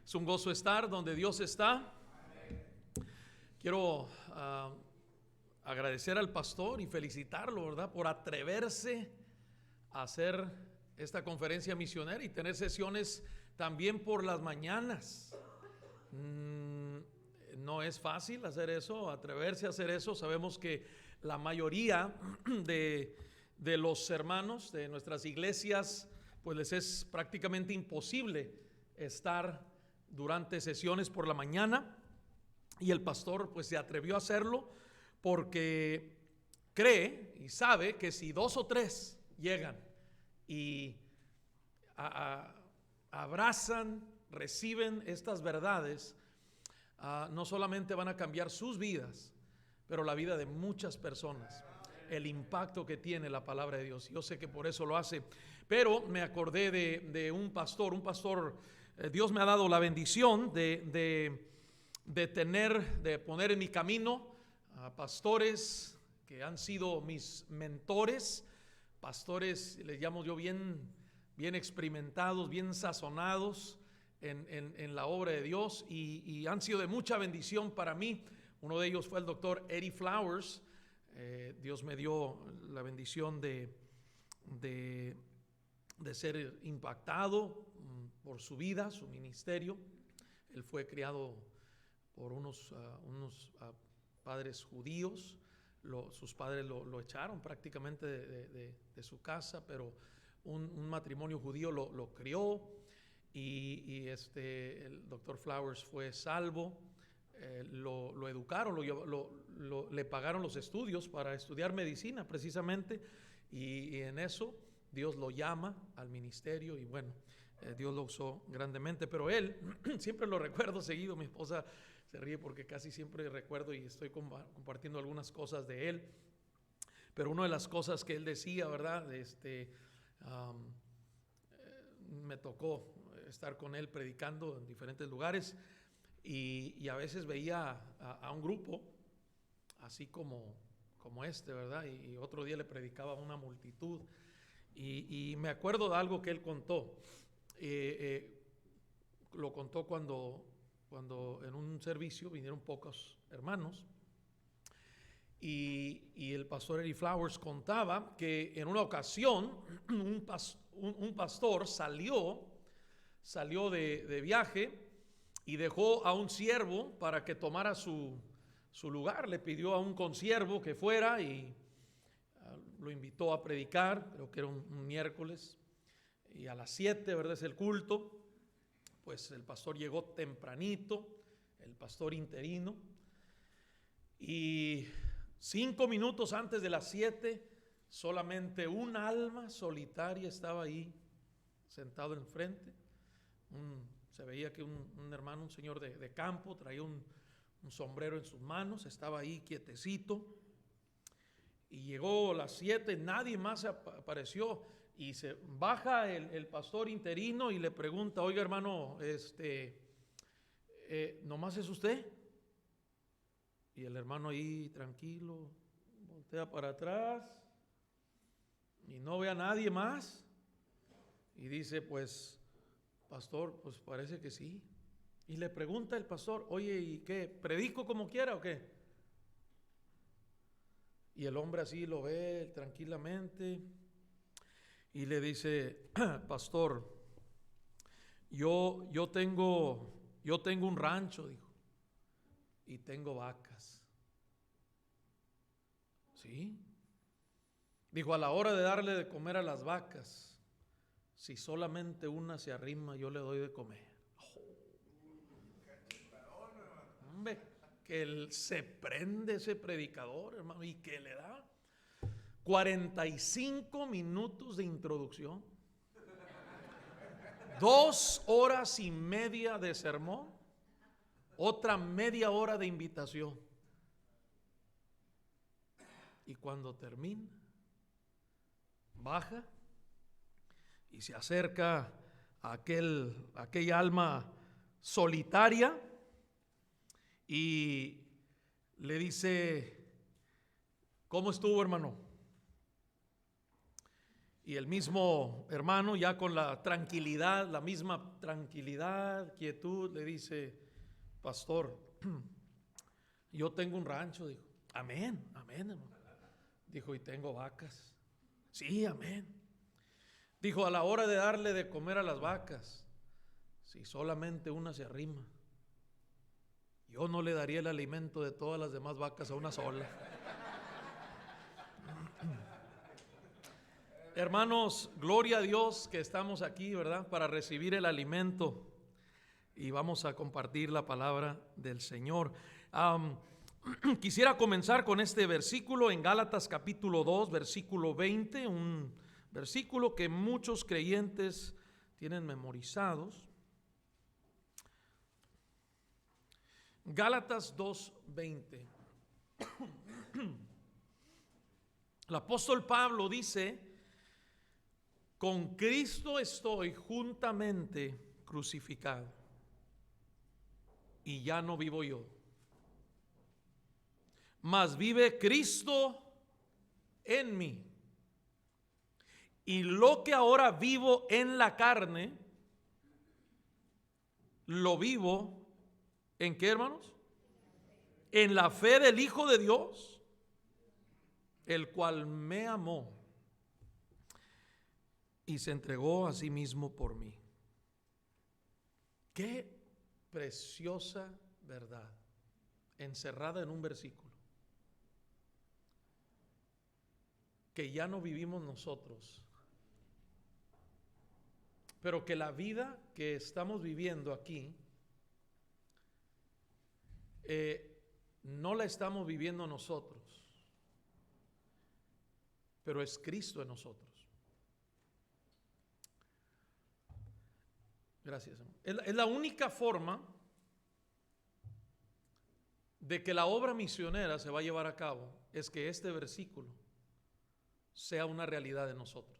Es un gozo estar donde Dios está. Quiero agradecer al pastor y felicitarlo, ¿verdad?, por atreverse a hacer esta conferencia misionera y tener sesiones también por las mañanas. No es fácil hacer eso, atreverse a hacer eso. Sabemos que la mayoría de los hermanos de nuestras iglesias, pues les es prácticamente imposible estar durante sesiones por la mañana, y el pastor pues se atrevió a hacerlo porque cree y sabe que si 2 o 3 llegan y abrazan, reciben estas verdades, no solamente van a cambiar sus vidas, pero la vida de muchas personas. El impacto que tiene la palabra de Dios. Yo sé que por eso lo hace, pero me acordé de un pastor. Dios me ha dado la bendición de poner en mi camino a pastores que han sido mis mentores, pastores, les llamo yo, bien experimentados, bien sazonados en la obra de Dios, y han sido de mucha bendición para mí. Uno de ellos fue el doctor Eddie Flowers. Dios me dio la bendición de ser impactado por su vida, su ministerio. Él fue criado por unos padres judíos. Sus padres lo echaron prácticamente de su casa, pero un matrimonio judío lo crió, y el doctor Flowers fue salvo. Lo educaron, le pagaron los estudios para estudiar medicina precisamente, y en eso Dios lo llama al ministerio, y bueno, Dios lo usó grandemente. Pero él, siempre lo recuerdo seguido, mi esposa se ríe porque casi siempre recuerdo y estoy compartiendo algunas cosas de él, pero una de las cosas que él decía, ¿verdad? Me tocó estar con él predicando en diferentes lugares, y a veces veía a un grupo así como ¿verdad? Y otro día le predicaba a una multitud, y me acuerdo de algo que él contó. Lo contó cuando en un servicio vinieron pocos hermanos, y el pastor Eddie Flowers contaba que en una ocasión un pastor salió de viaje y dejó a un siervo para que tomara su lugar. Le pidió a un consiervo que fuera y lo invitó a predicar. Creo que era un miércoles, y a las 7, ¿verdad?, es el culto. Pues el pastor llegó tempranito, el pastor interino, y 5 minutos antes de las 7, solamente un alma solitaria estaba ahí sentado enfrente. Se veía que un hermano, un señor de campo, traía un sombrero en sus manos, estaba ahí quietecito, y llegó a las 7, nadie más apareció, y se baja el pastor interino y le pregunta: oiga, hermano, ¿nomás es usted? Y el hermano ahí tranquilo, voltea para atrás y no ve a nadie más, y dice: pues, pastor, pues parece que sí. Y le pregunta el pastor: oye, ¿y qué? ¿Predico como quiera o qué? Y el hombre así lo ve tranquilamente y le dice: pastor, yo tengo un rancho, dijo, y tengo vacas. ¿Sí? Dijo: a la hora de darle de comer a las vacas, si solamente una se arrima, yo le doy de comer. Hombre, que él se prende ese predicador, hermano, y que le da 45 minutos de introducción, 2 horas y media de sermón, otra media hora de invitación. Y cuando termina, baja y se acerca a aquella alma solitaria y le dice: ¿cómo estuvo, hermano? Y el mismo hermano, ya con la tranquilidad, la misma tranquilidad, quietud, le dice: pastor, yo tengo un rancho. Dijo: amén, amén, hermano. Dijo: y tengo vacas. Sí, amén. Dijo: a la hora de darle de comer a las vacas, si solamente una se arrima, yo no le daría el alimento de todas las demás vacas a una sola. Hermanos, gloria a Dios que estamos aquí, ¿verdad?, para recibir el alimento y vamos a compartir la palabra del Señor. Quisiera comenzar con este versículo en Gálatas capítulo 2, versículo 20, un versículo que muchos creyentes tienen memorizados. Gálatas 2:20. El apóstol Pablo dice: con Cristo estoy juntamente crucificado, y ya no vivo yo, mas vive Cristo en mí. Y lo que ahora vivo en la carne, lo vivo ¿en qué, hermanos? En la fe del Hijo de Dios, el cual me amó y se entregó a sí mismo por mí. Qué preciosa verdad encerrada en un versículo. Que ya no vivimos nosotros, pero que la vida que estamos viviendo aquí no la estamos viviendo nosotros, pero es Cristo en nosotros. Gracias, hermano. Es la única forma de que la obra misionera se va a llevar a cabo, es que este versículo sea una realidad de nosotros.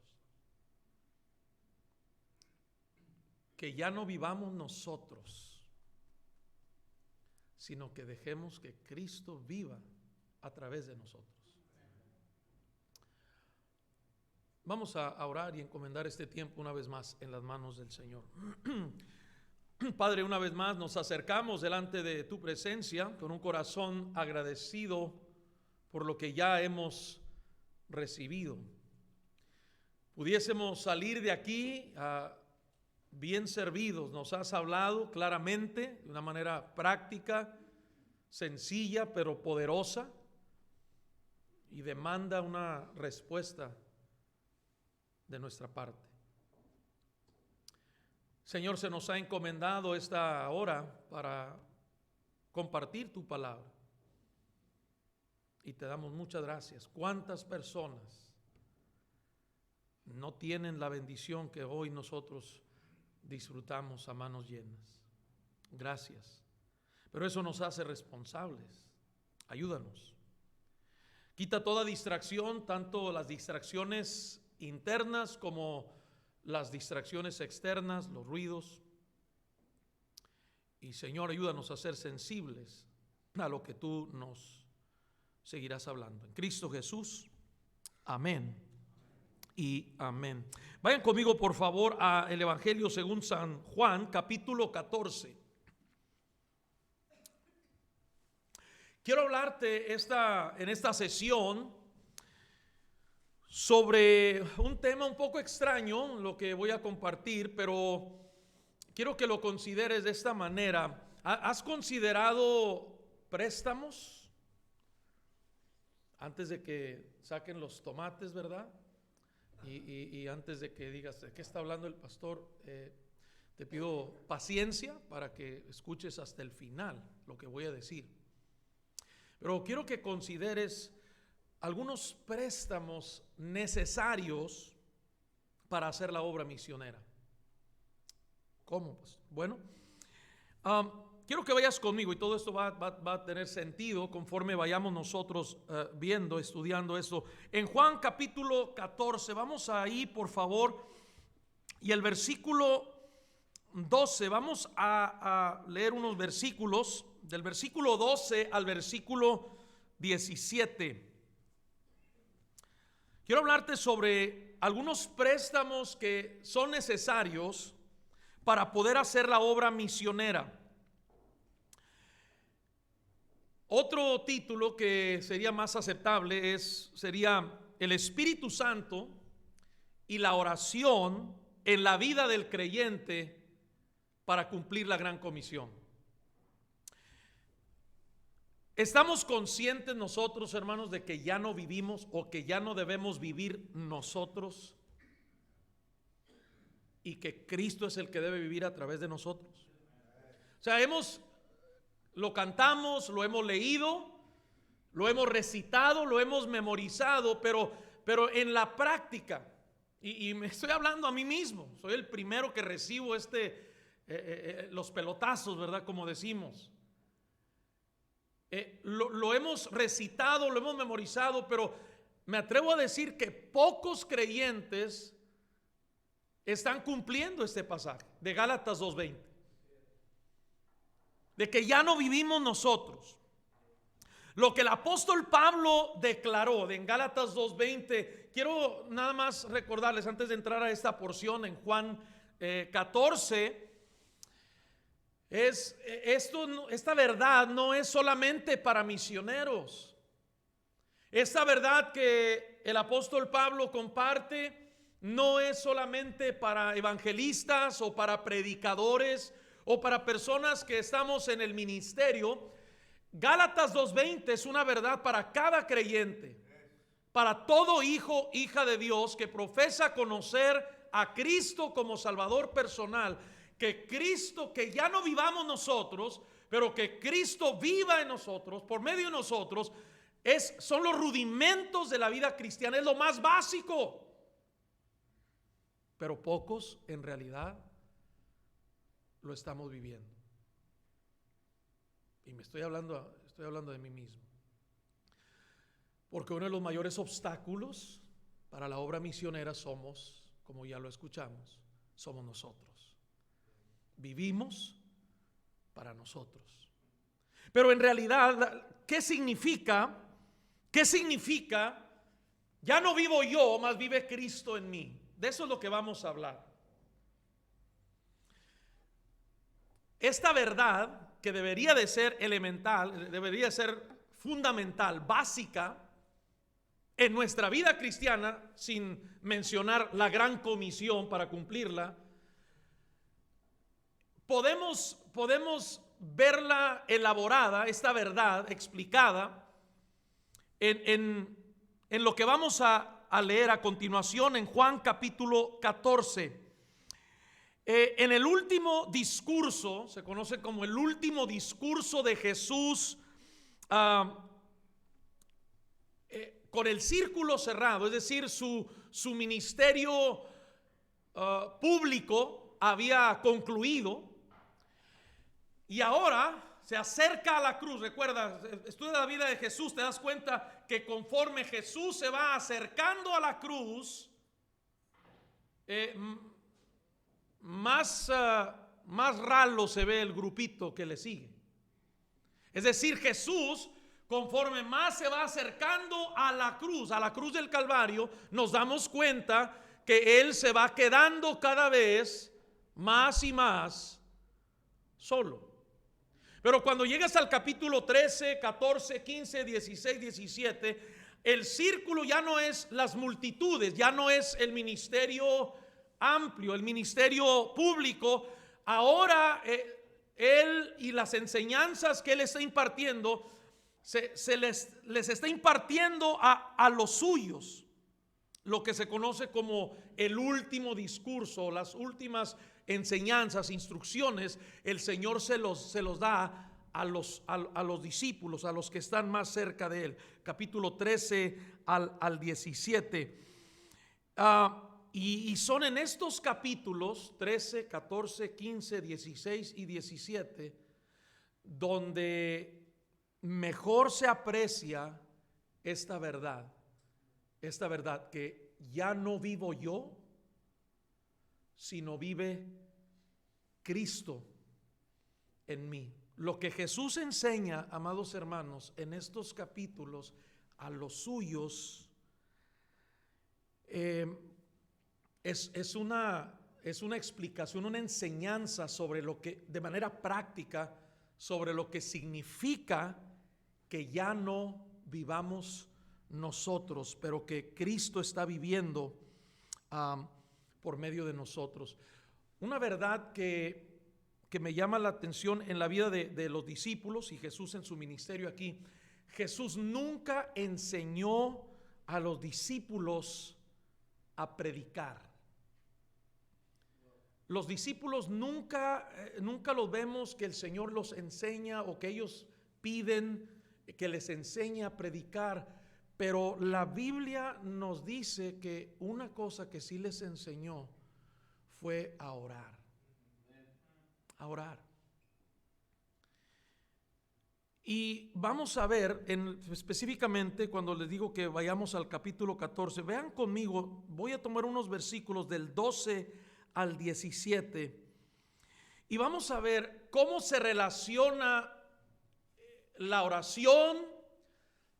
Que ya no vivamos nosotros, sino que dejemos que Cristo viva a través de nosotros. Vamos a orar y encomendar este tiempo una vez más en las manos del Señor. Padre, una vez más nos acercamos delante de tu presencia con un corazón agradecido por lo que ya hemos recibido. Pudiésemos salir de aquí bien servidos. Nos has hablado claramente, de una manera práctica, sencilla pero poderosa, y demanda una respuesta de nuestra parte. Señor, se nos ha encomendado esta hora para compartir tu palabra y te damos muchas gracias. ¿Cuántas personas no tienen la bendición que hoy nosotros disfrutamos a manos llenas? Gracias. Pero eso nos hace responsables. Ayúdanos. Quita toda distracción, tanto las distracciones internas como las distracciones externas, los ruidos. Y Señor, ayúdanos a ser sensibles a lo que tú nos seguirás hablando. En Cristo Jesús, amén y amén. Vayan conmigo por favor a el Evangelio según San Juan, capítulo 14. Quiero hablarte en esta sesión sobre un tema un poco extraño, lo que voy a compartir, pero quiero que lo consideres de esta manera. ¿Has considerado préstamos? Antes de que saquen los tomates, ¿verdad? Y antes de que digas, ¿de qué está hablando el pastor? Te pido paciencia para que escuches hasta el final lo que voy a decir. Pero quiero que consideres algunos préstamos necesarios para hacer la obra misionera. ¿Cómo? Pues, bueno, quiero que vayas conmigo y todo esto va a tener sentido conforme vayamos nosotros viendo, estudiando esto. En Juan capítulo 14, vamos ahí por favor, y el versículo 12, vamos a leer unos versículos, del versículo 12 al versículo 17. Quiero hablarte sobre algunos préstamos que son necesarios para poder hacer la obra misionera. Otro título que sería más aceptable sería el Espíritu Santo y la oración en la vida del creyente para cumplir la gran comisión. ¿Estamos conscientes nosotros, hermanos, de que ya no vivimos o que ya no debemos vivir nosotros y que Cristo es el que debe vivir a través de nosotros? O sea, lo cantamos, lo hemos leído, lo hemos recitado, lo hemos memorizado, pero en la práctica, y me estoy hablando a mí mismo, soy el primero que recibo los pelotazos, ¿verdad? Como decimos. Lo hemos recitado, lo hemos memorizado, pero me atrevo a decir que pocos creyentes están cumpliendo este pasaje de Gálatas 2:20, de que ya no vivimos nosotros. Lo que el apóstol Pablo declaró en Gálatas 2:20, quiero nada más recordarles antes de entrar a esta porción en Juan 14. Esta verdad no es solamente para misioneros. Esta verdad que el apóstol Pablo comparte no es solamente para evangelistas o para predicadores o para personas que estamos en el ministerio. Gálatas 2:20 es una verdad para cada creyente, para todo hijo, hija de Dios que profesa conocer a Cristo como Salvador personal. Que Cristo, que ya no vivamos nosotros, pero que Cristo viva en nosotros, por medio de nosotros, son los rudimentos de la vida cristiana, es lo más básico. Pero pocos en realidad lo estamos viviendo. Y me estoy hablando de mí mismo. Porque uno de los mayores obstáculos para la obra misionera somos, como ya lo escuchamos, somos nosotros. Vivimos para nosotros. Pero en realidad, ¿qué significa? ¿Qué significa? Ya no vivo yo, más vive Cristo en mí. De eso es lo que vamos a hablar. Esta verdad que debería de ser elemental, debería de ser fundamental, básica en nuestra vida cristiana, sin mencionar la gran comisión para cumplirla, podemos verla elaborada, esta verdad explicada en lo que vamos a leer a continuación en Juan capítulo 14. En el último discurso, se conoce como el último discurso de Jesús con el círculo cerrado, es decir, su ministerio público había concluido. Y ahora se acerca a la cruz. Recuerda, estudia la vida de Jesús, te das cuenta que conforme Jesús se va acercando a la cruz, más ralo se ve el grupito que le sigue. Es decir, Jesús, conforme más se va acercando a la cruz del Calvario, nos damos cuenta que Él se va quedando cada vez más y más solo. Pero cuando llegas al capítulo 13, 14, 15, 16, 17, el círculo ya no es las multitudes, ya no es el ministerio amplio, el ministerio público. Ahora Él y las enseñanzas que Él está impartiendo, les está impartiendo a los suyos, lo que se conoce como el último discurso, las últimas enseñanzas, instrucciones. El Señor se los da a los discípulos, a los que están más cerca de Él. Capítulo 13 al 17. Y son en estos capítulos 13, 14, 15, 16 y 17 donde mejor se aprecia esta verdad que ya no vivo yo, sino vive Cristo en mí. Lo que Jesús enseña, amados hermanos, en estos capítulos a los suyos, es una explicación, una enseñanza sobre lo que, de manera práctica, sobre lo que significa que ya no vivamos nosotros, pero que Cristo está viviendo por medio de nosotros. Una verdad que me llama la atención en la vida de los discípulos y Jesús en su ministerio aquí: Jesús nunca enseñó a los discípulos a predicar. Los discípulos nunca los vemos que el Señor los enseña o que ellos piden que les enseñe a predicar, pero la Biblia nos dice que una cosa que sí les enseñó fue a orar. A orar. Y vamos a ver específicamente cuando les digo que vayamos al capítulo 14, vean conmigo, voy a tomar unos versículos del 12 al 17 y vamos a ver cómo se relaciona la oración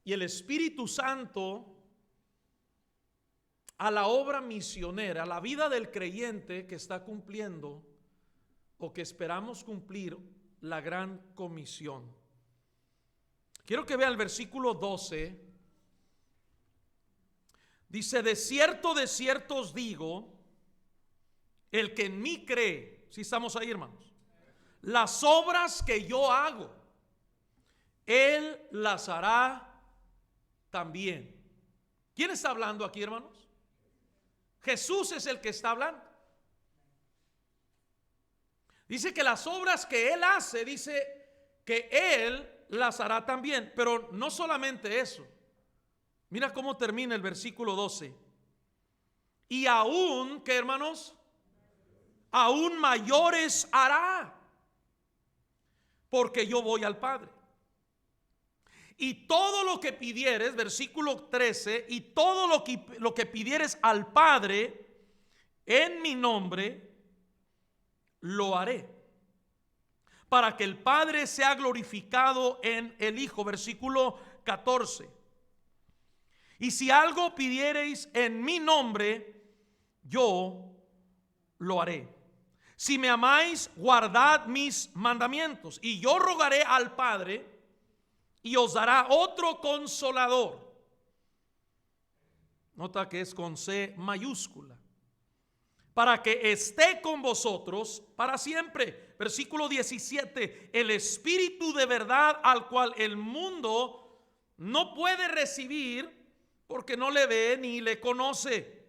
y el Espíritu Santo a la obra misionera, a la vida del creyente que está cumpliendo o que esperamos cumplir la gran comisión. Quiero que vea el versículo 12. Dice: de cierto os digo, el que en mí cree, si estamos ahí, hermanos, las obras que yo hago, él las hará también. ¿Quién está hablando aquí, hermanos? Jesús es el que está hablando. Dice que las obras que él hace, dice que él las hará también. Pero no solamente eso. Mira cómo termina el versículo 12. Y aún, ¿qué, hermanos? Aún mayores hará, porque yo voy al Padre. Y todo lo que pidieres, versículo 13, y todo lo que pidieres al Padre en mi nombre, lo haré, para que el Padre sea glorificado en el Hijo. Versículo 14. Y si algo pidiereis en mi nombre, yo lo haré. Si me amáis, guardad mis mandamientos. Y yo rogaré al Padre, y os dará otro consolador. Nota que es con C mayúscula. Para que esté con vosotros para siempre. Versículo 17. El Espíritu de verdad, al cual el mundo no puede recibir, porque no le ve ni le conoce.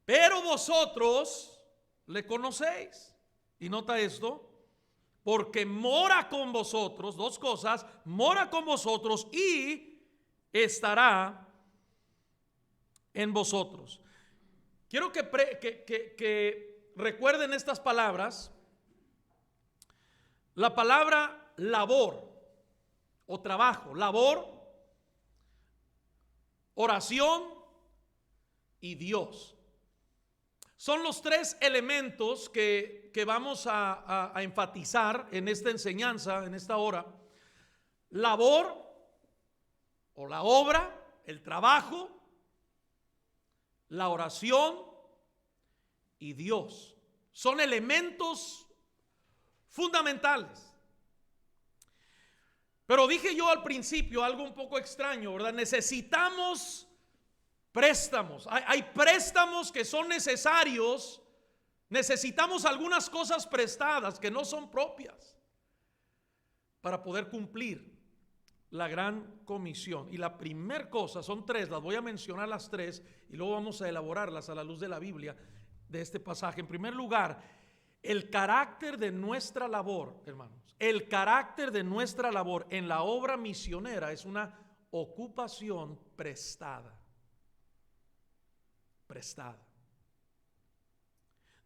Pero vosotros le conocéis. Y nota esto: porque mora con vosotros, dos cosas, mora con vosotros y estará en vosotros. Quiero que recuerden estas palabras. La palabra labor o trabajo, labor, oración y Dios. Son los tres elementos que vamos a enfatizar en esta enseñanza, en esta hora. Labor o la obra, el trabajo, la oración y Dios. Son elementos fundamentales. Pero dije yo al principio algo un poco extraño, ¿verdad? Necesitamos préstamos. Hay préstamos que son necesarios. Necesitamos algunas cosas prestadas que no son propias para poder cumplir la gran comisión. Y la primera cosa, son tres, las voy a mencionar las tres y luego vamos a elaborarlas a la luz de la Biblia, de este pasaje. En primer lugar, el carácter de nuestra labor, hermanos. El carácter de nuestra labor en la obra misionera es una ocupación prestada.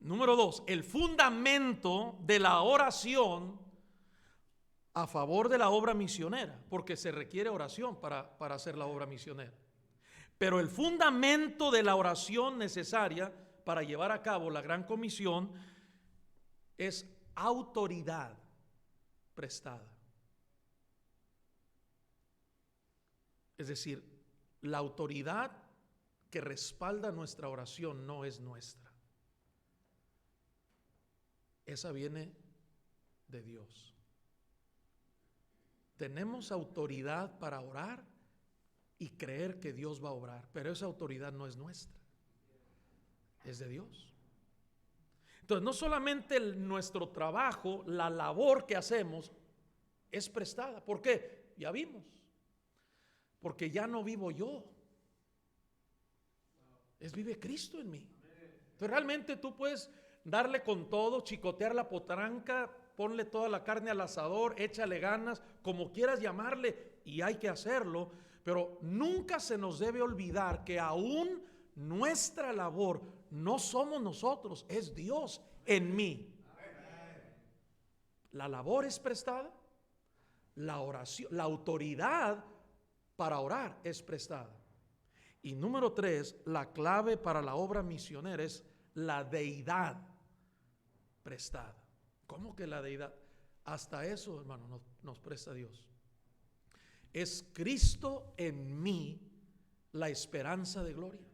Número dos, el fundamento de la oración a favor de la obra misionera, porque se requiere oración para hacer la obra misionera. Pero el fundamento de la oración necesaria para llevar a cabo la gran comisión es autoridad prestada. Es decir, la autoridad que respalda nuestra oración no es nuestra. Esa viene de Dios. Tenemos autoridad para orar y creer que Dios va a obrar, pero esa autoridad no es nuestra, es de Dios. Entonces, no solamente nuestro trabajo, la labor que hacemos es prestada. ¿Por qué? Ya vimos. Porque ya no vivo yo, vive Cristo en mí. Entonces, realmente tú puedes darle con todo, chicotear la potranca, ponle toda la carne al asador, échale ganas, como quieras llamarle, y hay que hacerlo, pero nunca se nos debe olvidar que aún nuestra labor no somos nosotros, es Dios en mí. La labor es prestada, la oración, la autoridad para orar es prestada. Y número 3, la clave para la obra misionera es la deidad prestada. ¿Cómo que la deidad? Hasta eso, hermano, nos presta Dios. Es Cristo en mí la esperanza de gloria.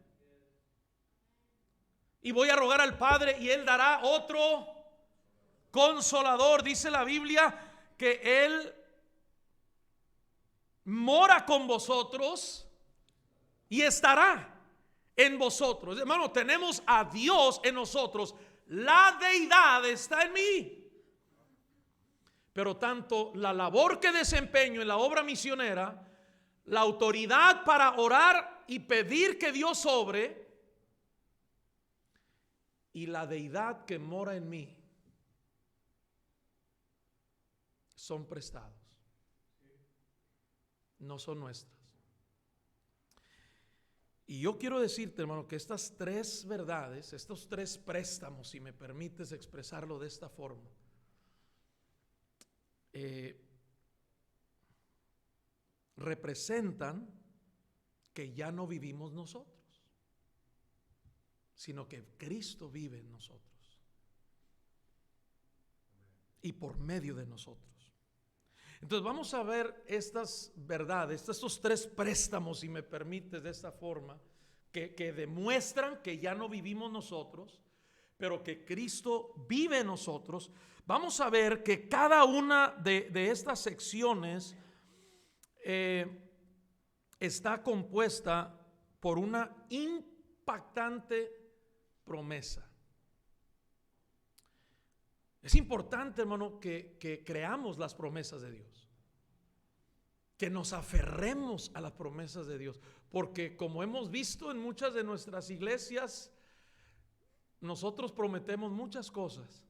Y voy a rogar al Padre y Él dará otro consolador. Dice la Biblia que Él mora con vosotros y estará en vosotros. Hermano, tenemos a Dios en nosotros. La deidad está en mí. Pero tanto la labor que desempeño en la obra misionera, la autoridad para orar y pedir que Dios obre, y la deidad que mora en mí, son prestados, no son nuestras. Y yo quiero decirte, hermano, que estas 3 verdades, estos 3 préstamos, si me permites expresarlo de esta forma, representan que ya no vivimos nosotros, sino que Cristo vive en nosotros y por medio de nosotros. Entonces vamos a ver estas verdades, estos 3 préstamos, si me permites, de esta forma, que demuestran que ya no vivimos nosotros, pero que Cristo vive en nosotros. Vamos a ver que cada una de estas secciones está compuesta por una impactante promesa. Es importante, hermano, que creamos las promesas de Dios, que nos aferremos a las promesas de Dios, porque como hemos visto en muchas de nuestras iglesias, nosotros prometemos muchas cosas,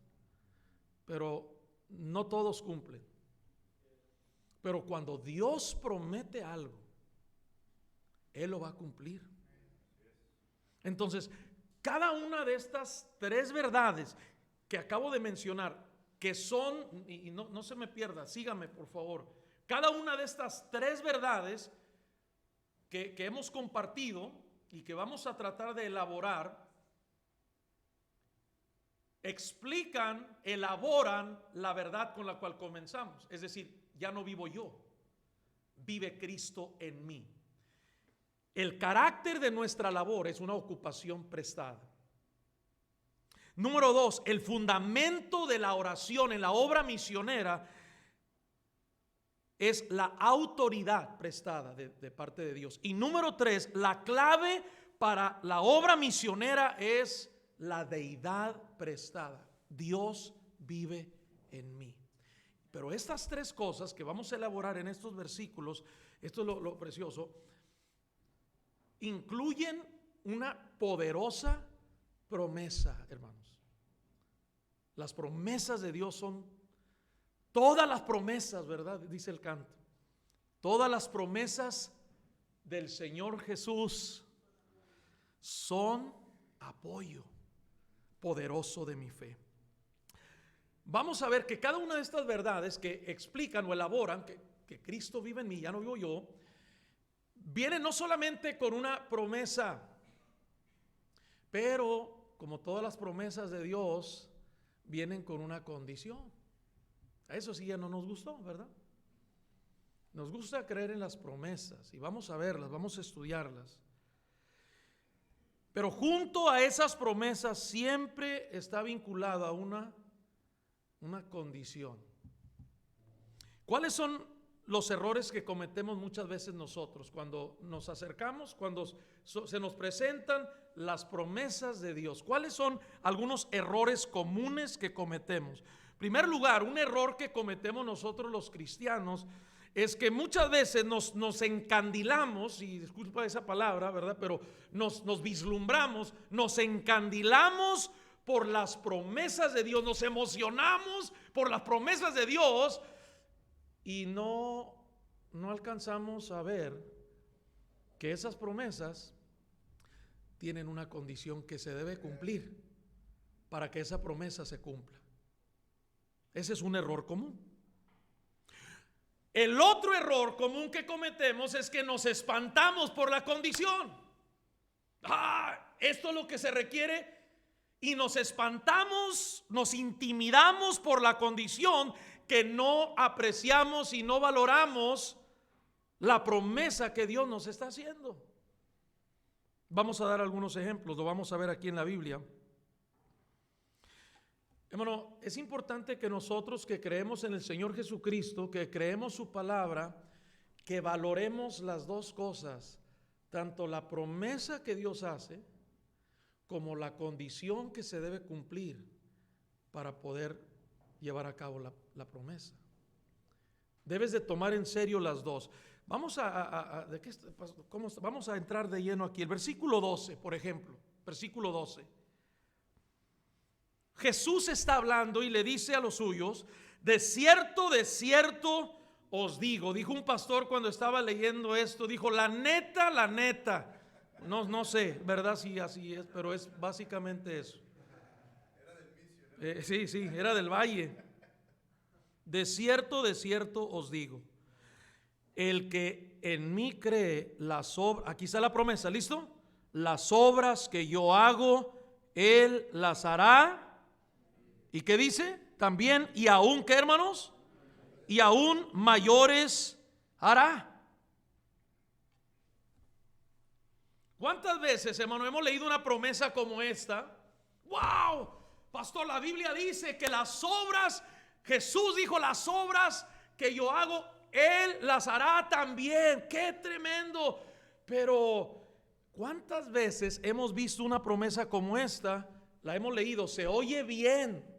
pero no todos cumplen. Pero cuando Dios promete algo, Él lo va a cumplir. Entonces, cada una de estas 3 verdades que acabo de mencionar, que son, y no se me pierda, sígame por favor, cada una de estas 3 verdades que hemos compartido y que vamos a tratar de elaborar, explican, elaboran la verdad con la cual comenzamos. Es decir, ya no vivo yo, vive Cristo en mí. El carácter de nuestra labor es una ocupación prestada. Número 2, el fundamento de la oración en la obra misionera es la autoridad prestada de parte de Dios. Y número 3, la clave para la obra misionera es la deidad prestada. Dios vive en mí. Pero estas 3 cosas que vamos a elaborar en estos versículos, esto es lo precioso, incluyen una poderosa promesa, hermanos. Las promesas de Dios son todas las promesas, ¿verdad? Dice el canto. Todas las promesas del Señor Jesús son apoyo poderoso de mi fe. Vamos a ver que cada una de estas verdades que explican o elaboran que Cristo vive en mí, ya no vivo yo, viene no solamente con una promesa, pero como todas las promesas de Dios, vienen con una condición. A eso sí ya no nos gustó, ¿verdad? Nos gusta creer en las promesas y vamos a verlas, vamos a estudiarlas. Pero junto a esas promesas siempre está vinculada una condición. ¿Cuáles son los errores que cometemos muchas veces nosotros cuando nos acercamos, cuando se nos presentan las promesas de Dios? ¿Cuáles son algunos errores comunes que cometemos? En primer lugar, un error que cometemos nosotros los cristianos es que muchas veces nos encandilamos, y disculpa esa palabra, ¿verdad? Pero nos vislumbramos, nos encandilamos por las promesas de Dios, nos emocionamos por las promesas de Dios y no alcanzamos a ver que esas promesas tienen una condición que se debe cumplir para que esa promesa se cumpla. Ese es un error común. El otro error común que cometemos es que nos espantamos por la condición. Esto es lo que se requiere, y nos espantamos, nos intimidamos por la condición, que no apreciamos y no valoramos la promesa que Dios nos está haciendo. Vamos a dar algunos ejemplos, lo vamos a ver aquí en la Biblia. Hermano, es importante que nosotros que creemos en el Señor Jesucristo, que creemos su palabra, que valoremos las dos cosas, tanto la promesa que Dios hace como la condición que se debe cumplir para poder llevar a cabo la promesa. Debes de tomar en serio las dos. Vamos vamos a entrar de lleno aquí. El versículo 12, por ejemplo, versículo 12. Jesús está hablando y le dice a los suyos: de cierto os digo. Dijo un pastor cuando estaba leyendo esto, dijo: la neta, no sé, ¿verdad? Si así es, pero es básicamente eso. Sí, era del Valle. De cierto os digo, el que en mí cree las obras, aquí está la promesa, ¿listo? Las obras que yo hago, él las hará. ¿Y qué dice? También, y aún, ¿qué, hermanos? Y aún mayores hará. ¿Cuántas veces, hermano, hemos leído una promesa como esta? ¡Wow! Pastor, la Biblia dice que las obras, Jesús dijo: las obras que yo hago, Él las hará también. ¡Qué tremendo! Pero ¿cuántas veces hemos visto una promesa como esta? La hemos leído, se oye bien.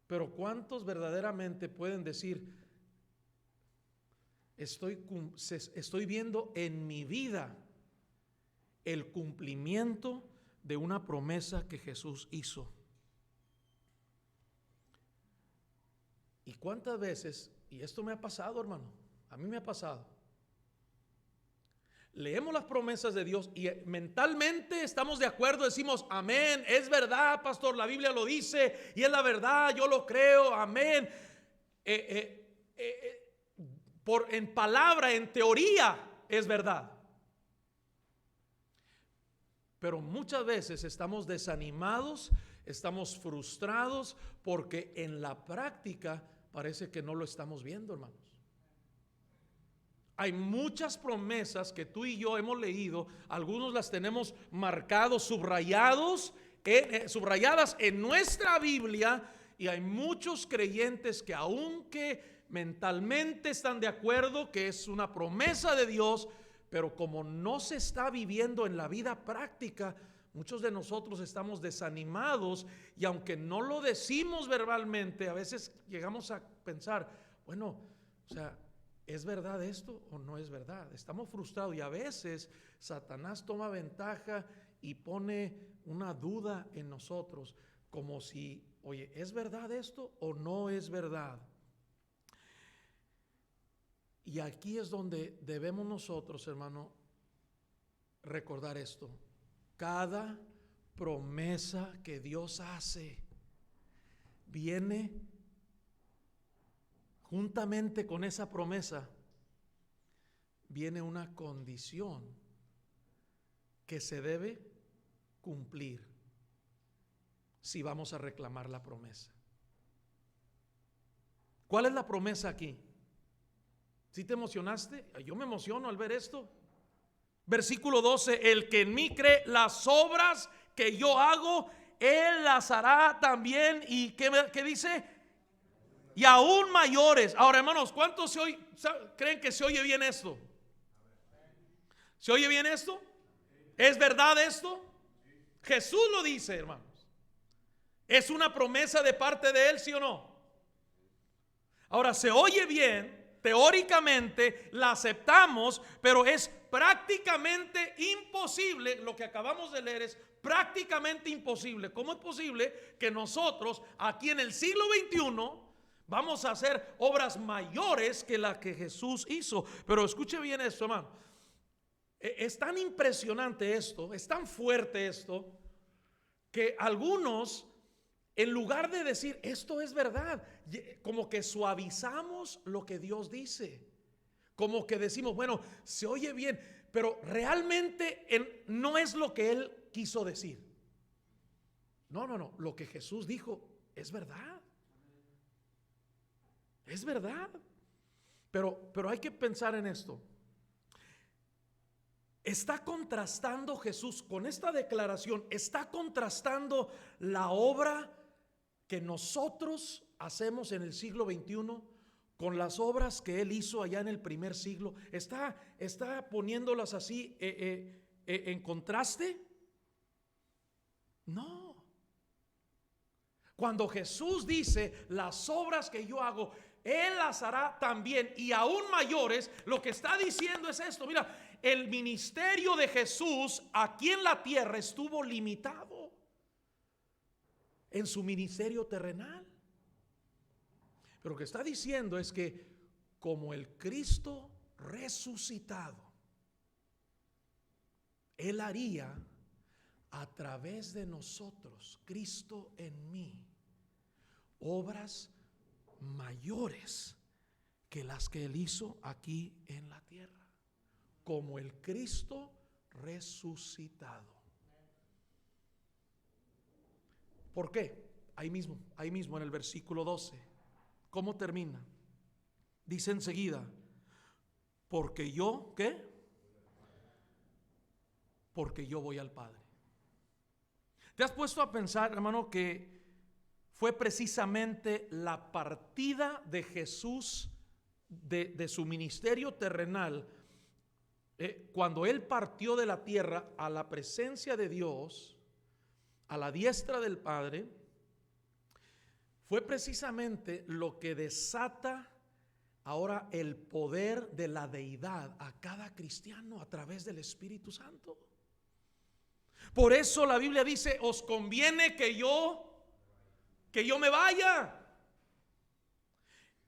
Pero ¿cuántos verdaderamente pueden decir: estoy viendo en mi vida el cumplimiento de una promesa que Jesús hizo? ¿Y cuántas veces, y esto me ha pasado, hermano, a mí me ha pasado, leemos las promesas de Dios y mentalmente estamos de acuerdo, decimos: amén, es verdad, pastor, la Biblia lo dice y es la verdad, yo lo creo, amén. En palabra, en teoría, es verdad. Pero muchas veces estamos desanimados, estamos frustrados, porque en la práctica parece que no lo estamos viendo, hermanos. Hay muchas promesas que tú y yo hemos leído, algunos las tenemos marcados, subrayadas en nuestra Biblia, y hay muchos creyentes que, aunque mentalmente están de acuerdo que es una promesa de Dios, pero como no se está viviendo en la vida práctica, muchos de nosotros estamos desanimados, y aunque no lo decimos verbalmente, a veces llegamos a pensar: bueno, o sea, ¿es verdad esto o no es verdad? Estamos frustrados, y a veces Satanás toma ventaja y pone una duda en nosotros, como si, oye, ¿es verdad esto o no es verdad? Y aquí es donde debemos nosotros, hermano, recordar esto: cada promesa que Dios hace viene juntamente con esa promesa, viene una condición que se debe cumplir si vamos a reclamar la promesa. ¿Cuál es la promesa aquí? ¿Sí te emocionaste? Yo me emociono al ver esto. Versículo 12, el que en mí cree, las obras que yo hago, él las hará también. ¿Y qué dice? Y aún mayores. Ahora, hermanos, ¿cuántos creen que se oye bien esto? ¿Se oye bien esto? ¿Es verdad esto? Jesús lo dice, hermanos. ¿Es una promesa de parte de él, sí o no? Ahora, se oye bien, teóricamente la aceptamos, pero es prácticamente imposible. Lo que acabamos de leer es prácticamente imposible. ¿Cómo es posible que nosotros aquí en el siglo XXI vamos a hacer obras mayores que las que Jesús hizo? Pero escuche bien esto, hermano. Es tan impresionante esto, es tan fuerte esto, que algunos, en lugar de decir esto es verdad, como que suavizamos lo que Dios dice. Como que decimos, bueno, se oye bien, pero realmente no es lo que Él quiso decir. No, lo que Jesús dijo es verdad. Es verdad. Pero hay que pensar en esto. Está contrastando Jesús con esta declaración, está contrastando la obra que nosotros hacemos en el siglo XXI con las obras que Él hizo allá en el primer siglo. Está poniéndolas así en contraste. No. Cuando Jesús dice las obras que yo hago, Él las hará también y aún mayores, lo que está diciendo es esto. Mira, el ministerio de Jesús aquí en la tierra estuvo limitado en su ministerio terrenal. Pero lo que está diciendo es que como el Cristo resucitado, Él haría a través de nosotros, Cristo en mí, obras mayores que las que Él hizo aquí en la tierra. Como el Cristo resucitado. ¿Por qué? Ahí mismo en el versículo 12. ¿Cómo termina? Dice enseguida, porque yo, ¿qué? Porque yo voy al Padre. ¿Te has puesto a pensar, hermano, que fue precisamente la partida de Jesús de su ministerio terrenal? Cuando Él partió de la tierra a la presencia de Dios, a la diestra del Padre, fue precisamente lo que desata ahora el poder de la deidad a cada cristiano a través del Espíritu Santo. Por eso la Biblia dice, os conviene que yo me vaya.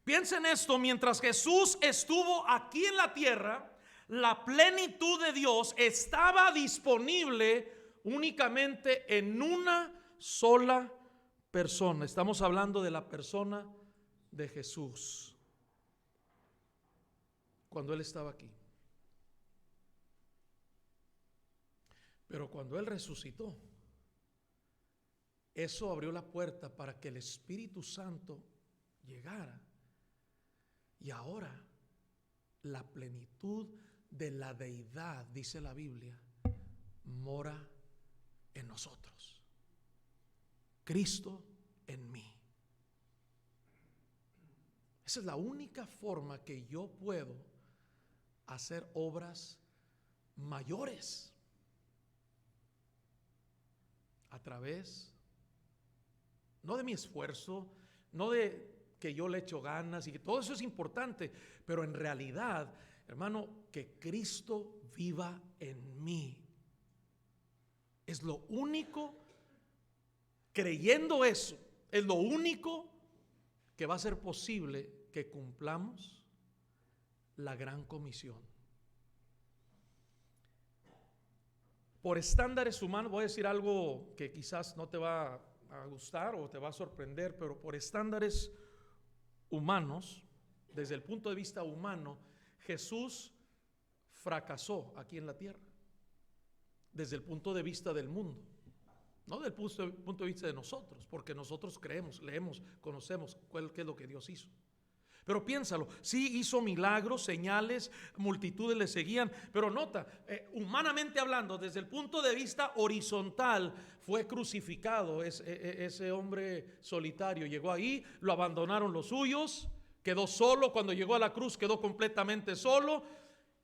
Piensen esto, mientras Jesús estuvo aquí en la tierra, la plenitud de Dios estaba disponible únicamente en una sola persona. Estamos hablando de la persona de Jesús. Cuando Él estaba aquí. Pero cuando Él resucitó, eso abrió la puerta para que el Espíritu Santo llegara. Y ahora la plenitud de la deidad, dice la Biblia, mora en nosotros. Cristo en mí. Esa es la única forma que yo puedo hacer obras mayores a través, no de mi esfuerzo, no de que yo le echo ganas, y que todo eso es importante, pero en realidad, hermano, que Cristo viva en mí. Es lo único, creyendo eso, es lo único que va a ser posible que cumplamos la gran comisión. Por estándares humanos, voy a decir algo que quizás no te va a gustar o te va a sorprender, pero por estándares humanos, desde el punto de vista humano, Jesús fracasó aquí en la tierra, desde el punto de vista del mundo, no del punto de vista de nosotros, porque nosotros creemos, leemos, conocemos qué es lo que Dios hizo. Pero piénsalo, sí hizo milagros, señales, multitudes le seguían, pero nota, humanamente hablando, desde el punto de vista horizontal, fue crucificado ese hombre solitario. Llegó ahí, lo abandonaron los suyos, quedó solo. Cuando llegó a la cruz quedó completamente solo,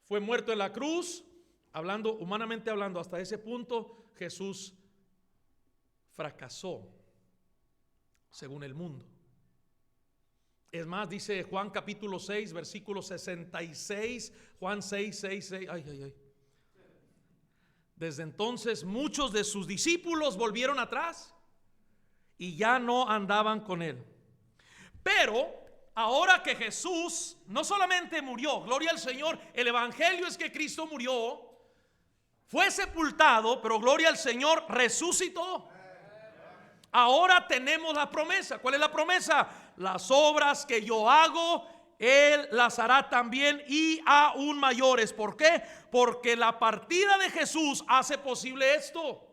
fue muerto en la cruz. Hablando, humanamente hablando, hasta ese punto Jesús fracasó según el mundo. Es más, dice Juan capítulo 6, versículo 66, Juan 6, 6, 6, ay. Desde entonces muchos de sus discípulos volvieron atrás y ya no andaban con él. Pero ahora que Jesús no solamente murió, gloria al Señor, el evangelio es que Cristo murió, fue sepultado, pero gloria al Señor, resucitó. Ahora tenemos la promesa. ¿Cuál es la promesa? Las obras que yo hago, Él las hará también y aún mayores. ¿Por qué? Porque la partida de Jesús hace posible esto.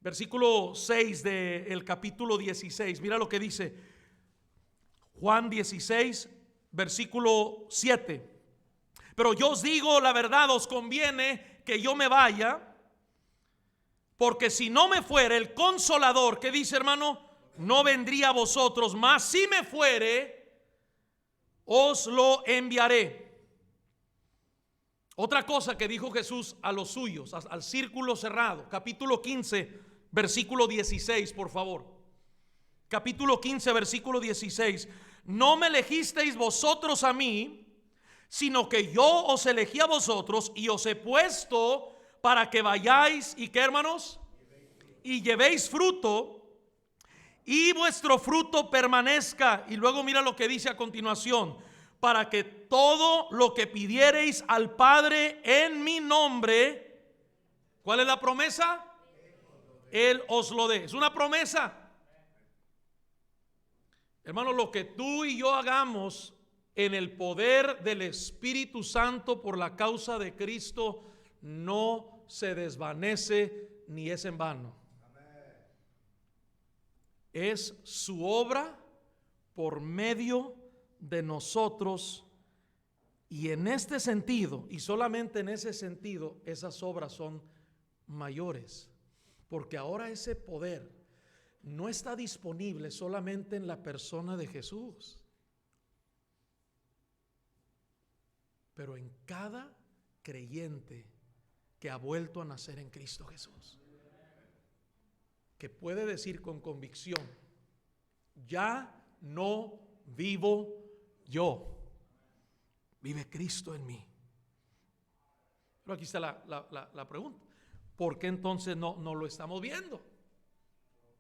Versículo 6 del capítulo 16. Mira lo que dice Juan 16, versículo 7. Pero yo os digo la verdad, os conviene que yo me vaya, porque si no me fuere el Consolador, ¿qué dice, hermano? No vendría a vosotros, mas si me fuere, os lo enviaré. Otra cosa que dijo Jesús a los suyos, al círculo cerrado, capítulo 15, versículo 16, por favor. Capítulo 15, versículo 16. No me elegisteis vosotros a mí, sino que yo os elegí a vosotros y os he puesto para que vayáis y ¿qué, hermanos? Y llevéis fruto y vuestro fruto permanezca. Y luego mira lo que dice a continuación: para que todo lo que pidiereis al Padre en mi nombre, ¿cuál es la promesa? Él os lo dé. Es una promesa. Hermano, lo que tú y yo hagamos en el poder del Espíritu Santo por la causa de Cristo no se desvanece ni es en vano. Es su obra por medio de nosotros, y en este sentido, y solamente en ese sentido, esas obras son mayores, porque ahora ese poder no está disponible solamente en la persona de Jesús, pero en cada creyente que ha vuelto a nacer en Cristo Jesús, que puede decir con convicción: ya no vivo yo, vive Cristo en mí. Pero aquí está la pregunta: ¿por qué entonces no lo estamos viendo?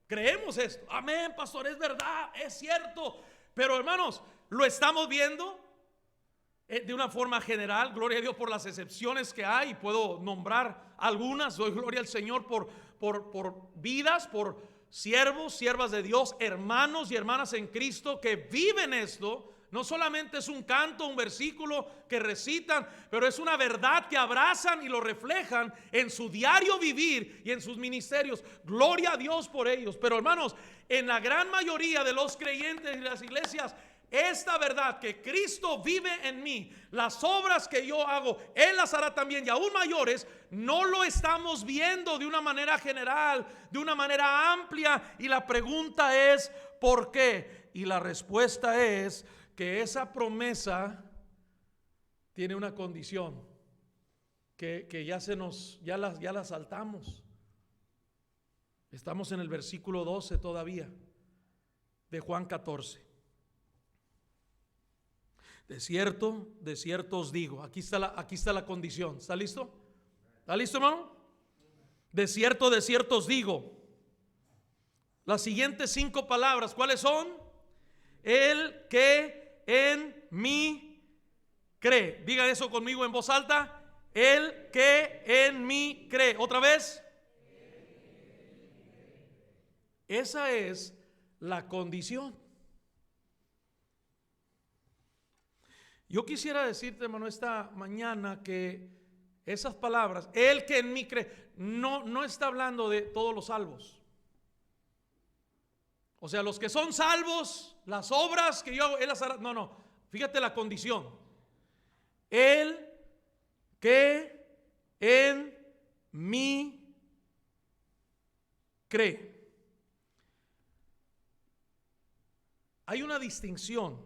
Creemos esto, amén, pastor, es verdad, es cierto, pero hermanos, ¿lo estamos viendo? De una forma general, gloria a Dios por las excepciones que hay, puedo nombrar algunas. Doy gloria al Señor por vidas, por siervos, siervas de Dios, hermanos y hermanas en Cristo que viven esto. No solamente es un canto, un versículo que recitan, pero es una verdad que abrazan y lo reflejan en su diario vivir y en sus ministerios. Gloria a Dios por ellos. Pero hermanos, en la gran mayoría de los creyentes y las iglesias, esta verdad que Cristo vive en mí, las obras que yo hago, Él las hará también y aún mayores, no lo estamos viendo de una manera general, de una manera amplia. Y la pregunta es, ¿por qué? Y la respuesta es que esa promesa tiene una condición que ya la saltamos. Estamos en el versículo 12 todavía de Juan 14. De cierto os digo. Aquí está la condición. ¿Está listo? ¿Está listo, hermano? De cierto os digo. Las siguientes 5 palabras, ¿cuáles son? El que en mí cree. Diga eso conmigo en voz alta. El que en mí cree. Otra vez. Esa es la condición. Yo quisiera decirte, hermano, esta mañana que esas palabras, el que en mí cree, no está hablando de todos los salvos. O sea, los que son salvos, las obras que yo hago, Él las hará. No, no, fíjate la condición. El que en mí cree. Hay una distinción.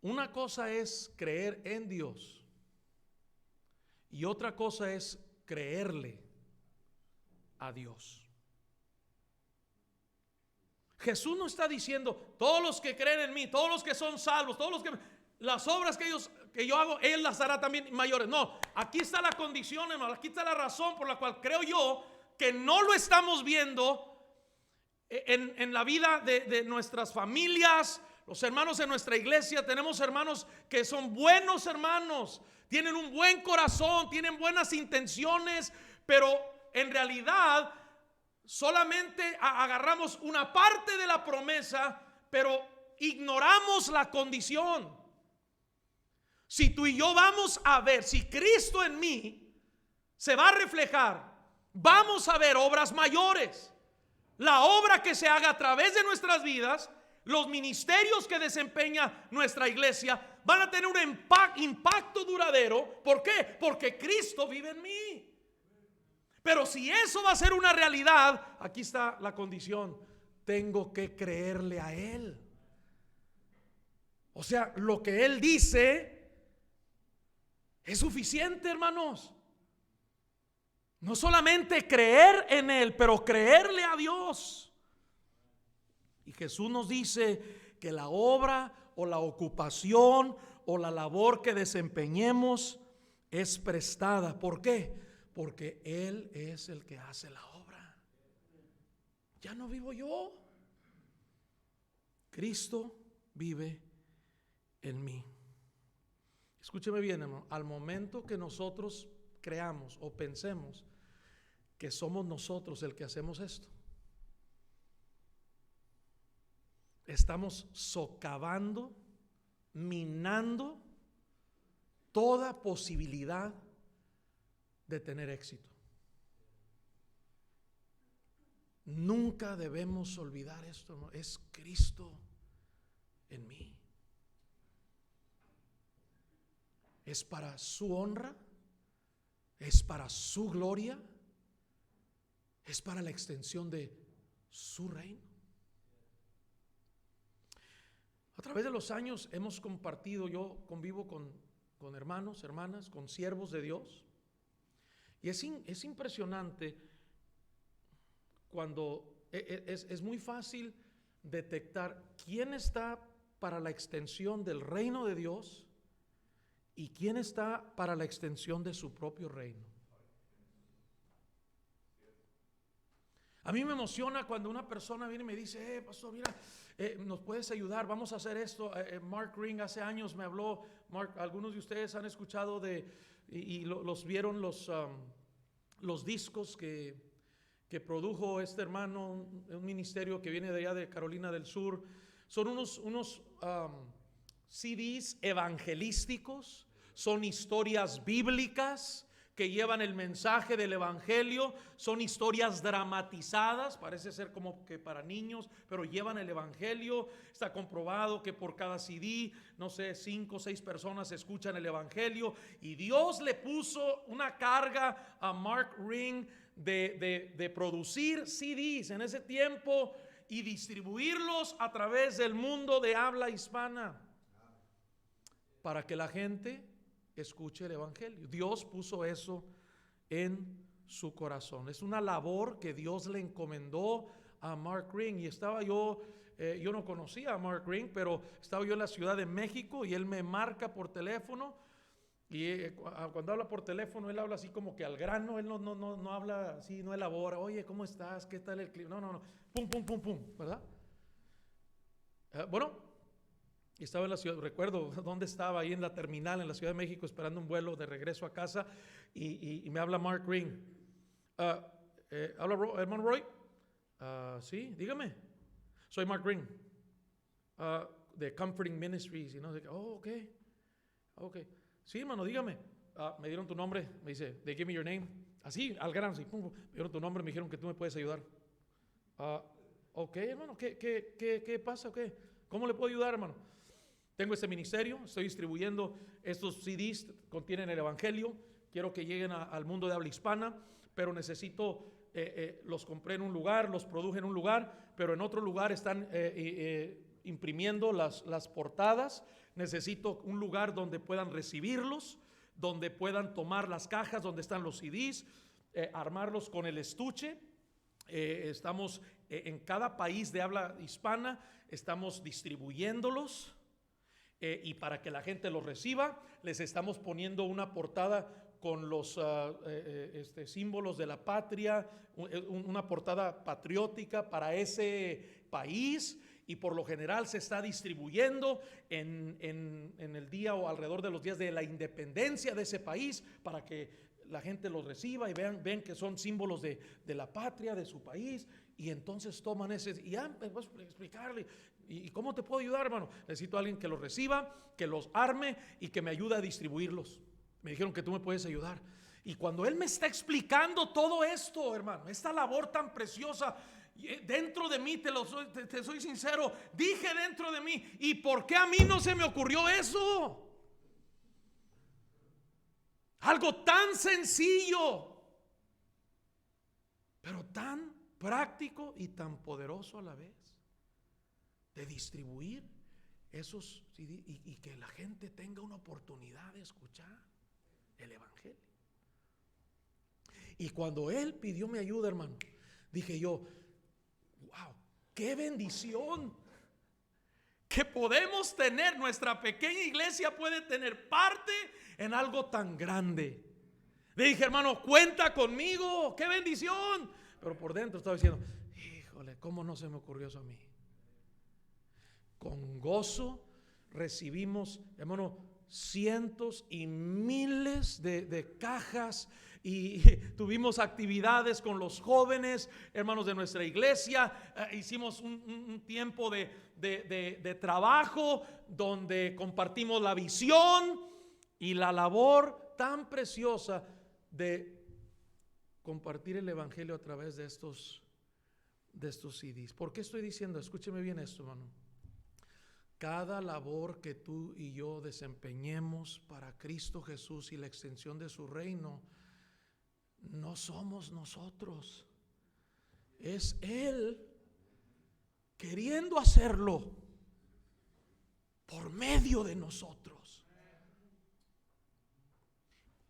Una cosa es creer en Dios y otra cosa es creerle a Dios. Jesús no está diciendo todos los que creen en mí, todos los que son salvos, todos los que las obras que yo hago, Él las hará también mayores. No, aquí está la condición, hermano, aquí está la razón por la cual creo yo que no lo estamos viendo en la vida de nuestras familias. Los hermanos en nuestra iglesia, tenemos hermanos que son buenos hermanos, tienen un buen corazón, tienen buenas intenciones, pero en realidad solamente agarramos una parte de la promesa, pero ignoramos la condición. Si tú y yo vamos a ver, si Cristo en mí se va a reflejar, vamos a ver obras mayores. La obra que se haga a través de nuestras vidas, los ministerios que desempeña nuestra iglesia van a tener un impacto duradero. ¿Por qué? Porque Cristo vive en mí. Pero si eso va a ser una realidad, aquí está la condición: tengo que creerle a Él. O sea, lo que Él dice es suficiente, hermanos. No solamente creer en Él, pero creerle a Dios. Y Jesús nos dice que la obra o la ocupación o la labor que desempeñemos es prestada. ¿Por qué? Porque Él es el que hace la obra. Ya no vivo yo. Cristo vive en mí. Escúcheme bien, hermano. Al momento que nosotros creamos o pensemos que somos nosotros el que hacemos esto, estamos socavando, minando toda posibilidad de tener éxito. Nunca debemos olvidar esto, hermano. Es Cristo en mí. Es para su honra, es para su gloria, es para la extensión de su reino. A través de los años hemos compartido, yo convivo con hermanos, hermanas, con siervos de Dios. Y es impresionante cuando es muy fácil detectar quién está para la extensión del reino de Dios y quién está para la extensión de su propio reino. A mí me emociona cuando una persona viene y me dice: pastor, mira, nos puedes ayudar, vamos a hacer esto. Mark Ring hace años me habló. Mark, algunos de ustedes han escuchado los vieron los discos que produjo este hermano, un ministerio que viene de allá de Carolina del Sur. Son unos CDs evangelísticos, son historias bíblicas que llevan el mensaje del evangelio, son historias dramatizadas, parece ser como que para niños, pero llevan el evangelio. Está comprobado que por cada CD, no sé, 5 o 6 personas escuchan el evangelio, y Dios le puso una carga a Mark Ring de producir CDs en ese tiempo y distribuirlos a través del mundo de habla hispana para que la gente escuche el evangelio. Dios puso eso en su corazón. Es una labor que Dios le encomendó a Mark Ring. Y estaba yo no conocía a Mark Ring, pero estaba yo en la Ciudad de México y él me marca por teléfono. Y cuando habla por teléfono, él habla así como que al grano. Él no habla así, no elabora. Oye, ¿cómo estás? ¿Qué tal el clima? No. Pum, pum, pum, pum, ¿verdad? Bueno, y estaba en la ciudad, recuerdo dónde estaba, ahí en la terminal en la Ciudad de México, esperando un vuelo de regreso a casa, y me habla Mark Ring. ¿Habla hermano Roy? Sí, dígame. Soy Mark Ring, de Comforting Ministries. Y no sé, ok. Sí, hermano, dígame. Me dieron tu nombre, me dice, they give me your name. Así, al grano, así, pum, me dieron tu nombre, me dijeron que tú me puedes ayudar. Ok, hermano, ¿qué pasa? ¿Cómo le puedo ayudar, hermano? Tengo este ministerio, estoy distribuyendo estos CDs, contienen el Evangelio, quiero que lleguen al mundo de habla hispana, pero necesito, los compré en un lugar, los produje en un lugar, pero en otro lugar están imprimiendo las portadas. Necesito un lugar donde puedan recibirlos, donde puedan tomar las cajas donde están los CDs, armarlos con el estuche. Estamos en cada país de habla hispana, estamos distribuyéndolos. Y para que la gente los reciba, les estamos poniendo una portada con los símbolos de la patria, una portada patriótica para ese país, y por lo general se está distribuyendo en el día o alrededor de los días de la independencia de ese país, para que la gente los reciba y ven que son símbolos de la patria, de su país, y entonces toman ese, y ya pues, explicarle. ¿Y cómo te puedo ayudar, hermano? Necesito a alguien que los reciba, que los arme y que me ayude a distribuirlos. Me dijeron que tú me puedes ayudar. Y cuando él me está explicando todo esto, hermano, esta labor tan preciosa, dentro de mí, te soy sincero, dije dentro de mí, ¿y por qué a mí no se me ocurrió eso? Algo tan sencillo, pero tan práctico y tan poderoso a la vez, de distribuir esos CD y que la gente tenga una oportunidad de escuchar el Evangelio. Y cuando él pidió mi ayuda, hermano, dije yo, wow, qué bendición que podemos tener, nuestra pequeña iglesia puede tener parte en algo tan grande. Le dije, hermano, cuenta conmigo, qué bendición. Pero por dentro estaba diciendo, híjole, ¿cómo no se me ocurrió eso a mí? Con gozo recibimos, hermano, cientos y miles de cajas, y tuvimos actividades con los jóvenes, hermanos de nuestra iglesia. Hicimos un tiempo de trabajo donde compartimos la visión y la labor tan preciosa de compartir el Evangelio a través de estos CDs. ¿Por qué estoy diciendo? Escúcheme bien esto, hermano. Cada labor que tú y yo desempeñemos para Cristo Jesús y la extensión de su reino, no somos nosotros, es Él queriendo hacerlo por medio de nosotros.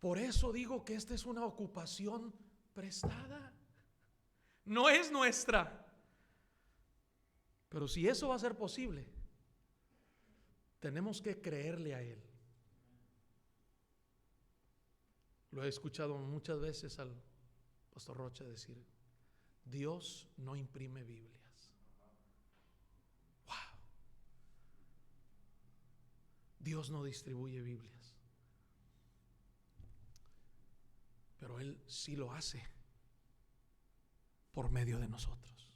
Por eso digo que esta es una ocupación prestada, no es nuestra. Pero si eso va a ser posible, tenemos que creerle a Él. Lo he escuchado muchas veces al pastor Rocha decir, Dios no imprime Biblias. Wow. Dios no distribuye Biblias. Pero Él sí lo hace por medio de nosotros.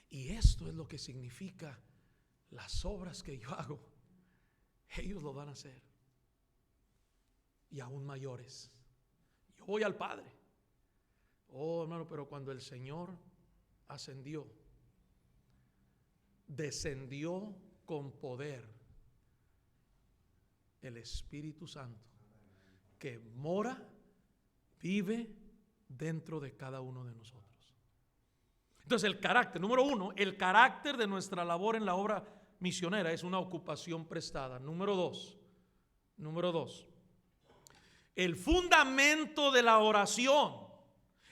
Y esto es lo que significa las obras que yo hago. Ellos lo van a hacer. Y aún mayores. Yo voy al Padre. Oh, hermano, pero cuando el Señor ascendió, descendió con poder el Espíritu Santo que mora, vive dentro de cada uno de nosotros. Entonces el carácter, número uno, el carácter de nuestra labor en la obra misionera es una ocupación prestada. Número dos, el fundamento de la oración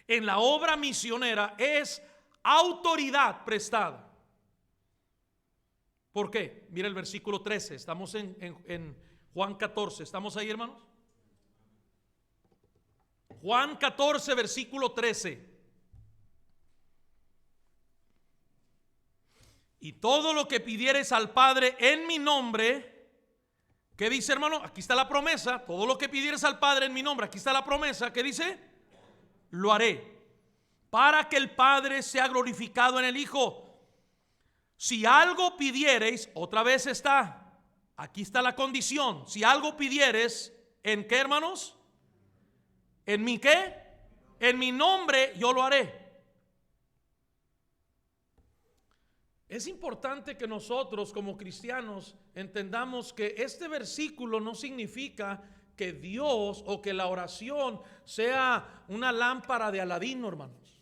en la obra misionera es autoridad prestada. ¿Por qué? Mira el versículo 13, estamos en Juan 14, ¿estamos ahí, hermanos? Juan 14, versículo 13. Y todo lo que pidieres al Padre en mi nombre, ¿qué dice, hermano? Aquí está la promesa. Todo lo que pidieres al Padre en mi nombre, aquí está la promesa. ¿Qué dice? Lo haré, para que el Padre sea glorificado en el Hijo. Si algo pidiereis, otra vez está, aquí está la condición. Si algo pidieres, ¿en qué, hermanos? ¿En mi qué? En mi nombre yo lo haré. Es importante que nosotros como cristianos entendamos que este versículo no significa que Dios o que la oración sea una lámpara de Aladino, hermanos,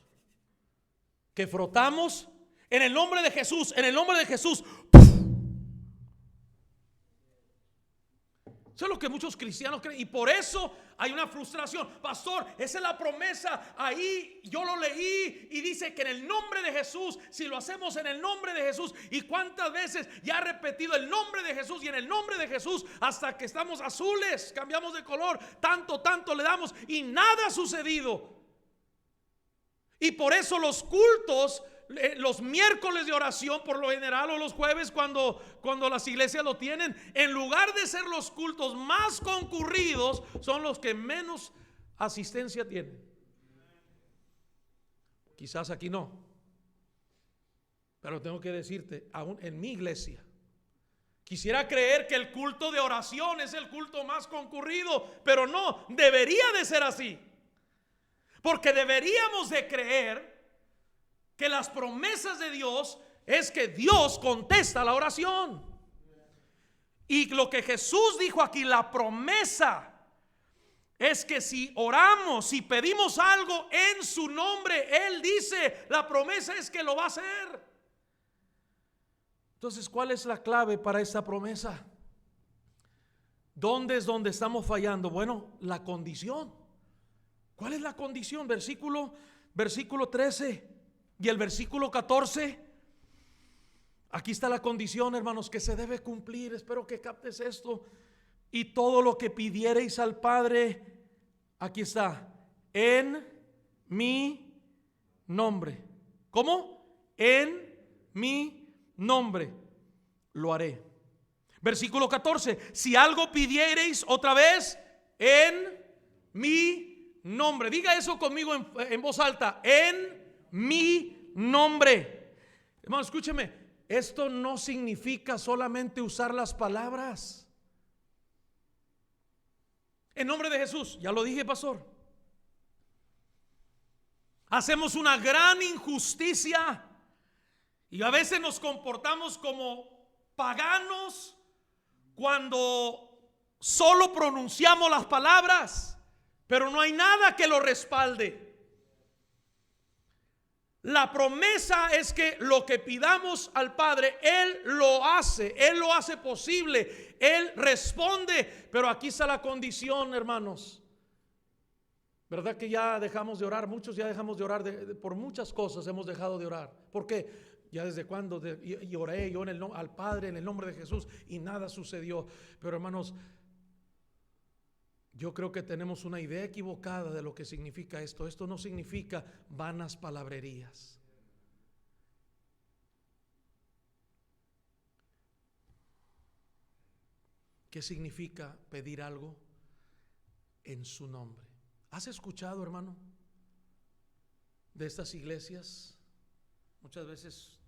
que frotamos en el nombre de Jesús, en el nombre de Jesús. Eso es lo que muchos cristianos creen, y por eso hay una frustración. Pastor, esa es la promesa, ahí yo lo leí y dice que en el nombre de Jesús, si lo hacemos en el nombre de Jesús, y cuántas veces ya he repetido el nombre de Jesús y en el nombre de Jesús hasta que estamos azules, cambiamos de color, tanto le damos y nada ha sucedido. Y por eso los cultos, los miércoles de oración por lo general, o los jueves cuando las iglesias lo tienen, en lugar de ser los cultos más concurridos, son los que menos asistencia tienen. Quizás aquí no, pero tengo que decirte, aún en mi iglesia, quisiera creer que el culto de oración es el culto más concurrido, pero no, debería de ser así. Porque deberíamos de creer que las promesas de Dios es que Dios contesta la oración. Y lo que Jesús dijo aquí, la promesa es que si oramos, si pedimos algo en su nombre, Él dice, la promesa es que lo va a hacer. Entonces, ¿cuál es la clave para esta promesa? ¿Dónde es donde estamos fallando? Bueno, la condición. ¿Cuál es la condición? Versículo 13 y el versículo 14. Aquí está la condición, hermanos, que se debe cumplir. Espero que captes esto. Y todo lo que pidiereis al Padre, aquí está, en mi nombre. ¿Cómo? En mi nombre lo haré. Versículo 14. Si algo pidiereis otra vez en mi nombre, diga eso conmigo en voz alta, en mi nombre. Hermano, escúcheme, esto no significa solamente usar las palabras. En nombre de Jesús, ya lo dije, pastor. Hacemos una gran injusticia y a veces nos comportamos como paganos cuando solo pronunciamos las palabras, pero no hay nada que lo respalde. La promesa es que lo que pidamos al Padre, Él lo hace posible, Él responde. Pero aquí está la condición, hermanos. ¿Verdad que ya dejamos de orar? Muchos ya dejamos de orar por muchas cosas, hemos dejado de orar. ¿Por qué? Ya desde cuando y oré yo al Padre en el nombre de Jesús y nada sucedió. Pero hermanos, yo creo que tenemos una idea equivocada de lo que significa esto. Esto no significa vanas palabrerías. ¿Qué significa pedir algo en su nombre? ¿Has escuchado, hermano, de estas iglesias, muchas veces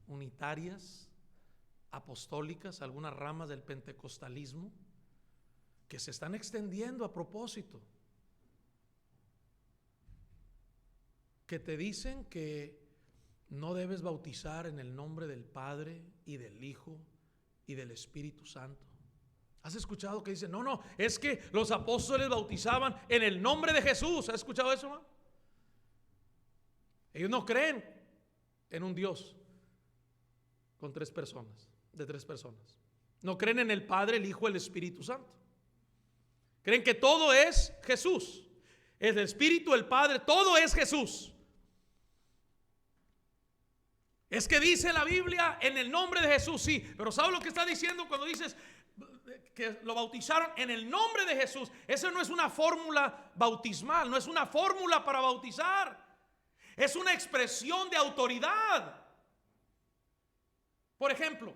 unitarias, apostólicas, algunas ramas del pentecostalismo, que se están extendiendo a propósito, que te dicen que no debes bautizar en el nombre del Padre y del Hijo y del Espíritu Santo? ¿Has escuchado que dicen, no, es que los apóstoles bautizaban en el nombre de Jesús? ¿Has escuchado eso, no? Ellos no creen en un Dios con tres personas, de tres personas. No creen en el Padre, el Hijo y el Espíritu Santo. Creen que todo es Jesús. El Espíritu, el Padre, todo es Jesús. Es que dice la Biblia en el nombre de Jesús, sí. Pero ¿sabes lo que está diciendo cuando dices que lo bautizaron en el nombre de Jesús? Eso no es una fórmula bautismal, no es una fórmula para bautizar. Es una expresión de autoridad. Por ejemplo,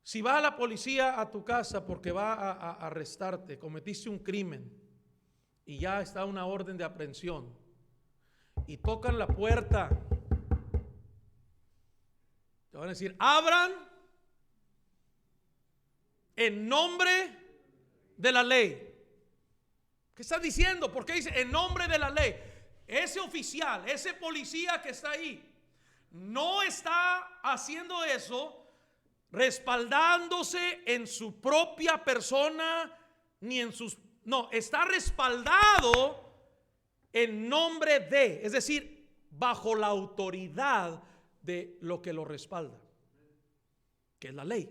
si va la policía a tu casa porque va a arrestarte, cometiste un crimen y ya está una orden de aprehensión y tocan la puerta, te van a decir, abran en nombre de la ley. ¿Qué está diciendo? ¿Por qué dice en nombre de la ley? ese oficial, ese policía que está ahí, no está haciendo eso respaldándose en su propia persona ni en sus... No, está respaldado en nombre de, es decir, bajo la autoridad de lo que lo respalda, que es la ley.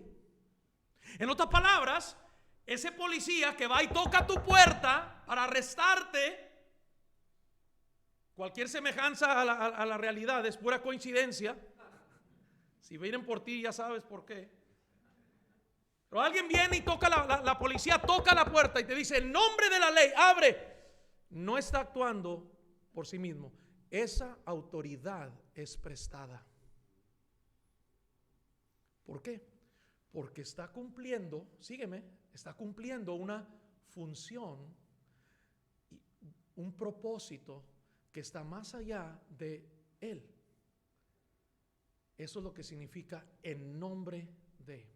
En otras palabras, ese policía que va y toca tu puerta para arrestarte, cualquier semejanza a la realidad es pura coincidencia. Si vienen por ti ya sabes por qué. Pero alguien viene y toca la policía toca la puerta y te dice en nombre de la ley, abre. No está actuando por sí mismo. Esa autoridad es prestada. ¿Por qué? Porque está cumpliendo, sígueme, está cumpliendo una función, un propósito que está más allá de él. Eso es lo que significa en nombre de.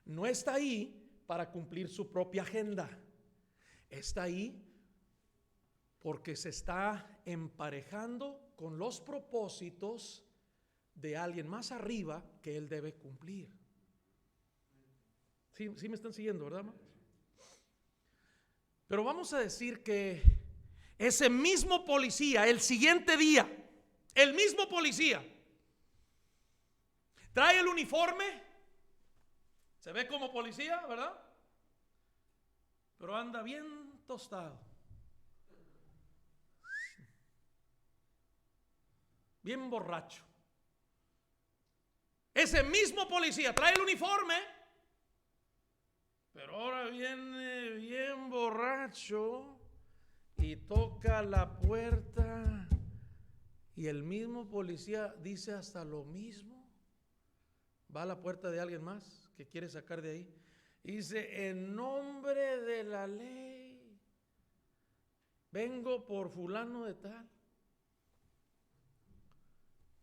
No está ahí para cumplir su propia agenda. Está ahí porque se está emparejando con los propósitos de alguien más arriba que él debe cumplir. ¿Sí me están siguiendo, verdad, hermanos? Pero vamos a decir que ese mismo policía, el siguiente día, el mismo policía trae el uniforme, se ve como policía, ¿verdad? Pero anda bien tostado, bien borracho. Ese mismo policía trae el uniforme, pero ahora viene bien borracho y toca la puerta y el mismo policía dice hasta lo mismo. Va a la puerta de alguien más que quiere sacar de ahí y dice: en nombre de la ley vengo por fulano de tal.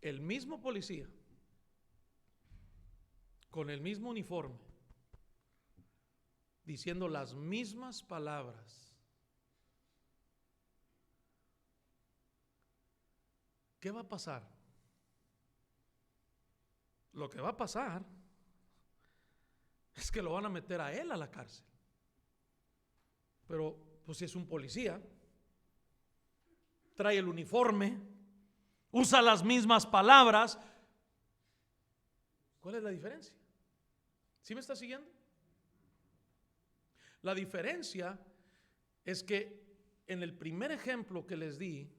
El mismo policía con el mismo uniforme diciendo las mismas palabras. ¿Qué va a pasar? Lo que va a pasar es que lo van a meter a él a la cárcel. Pero pues si es un policía, trae el uniforme, usa las mismas palabras, ¿cuál es la diferencia? ¿Sí me está siguiendo? La diferencia es que en el primer ejemplo que les di,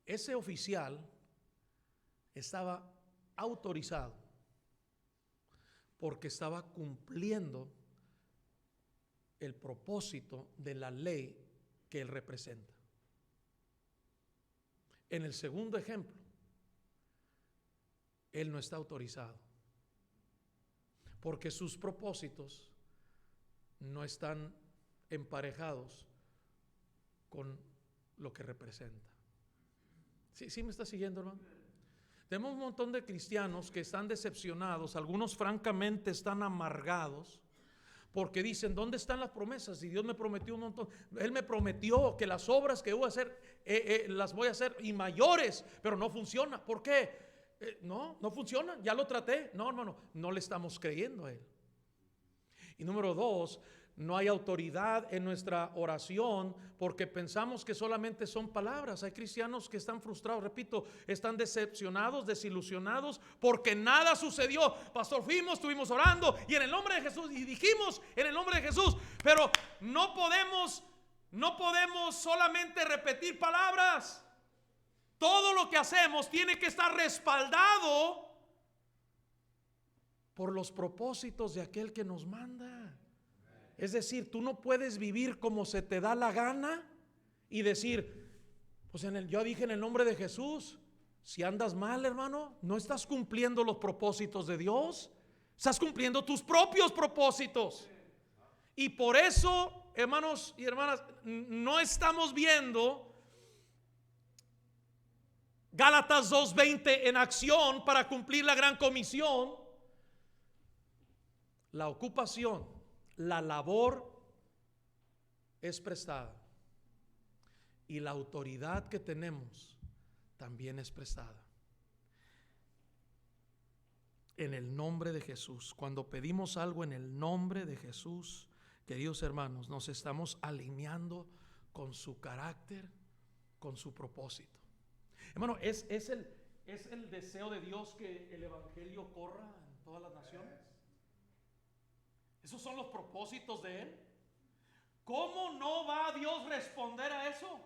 ese oficial estaba autorizado porque estaba cumpliendo el propósito de la ley que él representa. En el segundo ejemplo, él no está autorizado porque sus propósitos no están emparejados con lo que representa. ¿Sí me está siguiendo, hermano? Tenemos un montón de cristianos que están decepcionados, algunos francamente están amargados porque dicen: ¿dónde están las promesas? Y Dios me prometió un montón. Él me prometió que las obras que voy a hacer las voy a hacer y mayores, pero no funciona. ¿Por qué? No funciona, ya lo traté. No le estamos creyendo a él. Y número dos, no hay autoridad en nuestra oración porque pensamos que solamente son palabras. Hay cristianos que están frustrados, repito, están decepcionados, desilusionados porque nada sucedió. Pastor, estuvimos orando y en el nombre de Jesús y dijimos en el nombre de Jesús, pero no podemos solamente repetir palabras. Todo lo que hacemos tiene que estar respaldado por los propósitos de aquel que nos manda. Es decir, tú no puedes vivir como se te da la gana y decir: pues yo dije en el nombre de Jesús. Si andas mal, hermano, no estás cumpliendo los propósitos de Dios, estás cumpliendo tus propios propósitos. Y por eso, hermanos y hermanas, no estamos viendo Gálatas 2:20 en acción para cumplir la gran comisión, la ocupación, la labor es prestada y la autoridad que tenemos también es prestada. En el nombre de Jesús, cuando pedimos algo en el nombre de Jesús, queridos hermanos, nos estamos alineando con su carácter, con su propósito. Hermano, es el deseo de Dios que el evangelio corra en todas las naciones. Esos son los propósitos de Él. ¿Cómo no va Dios a responder a eso?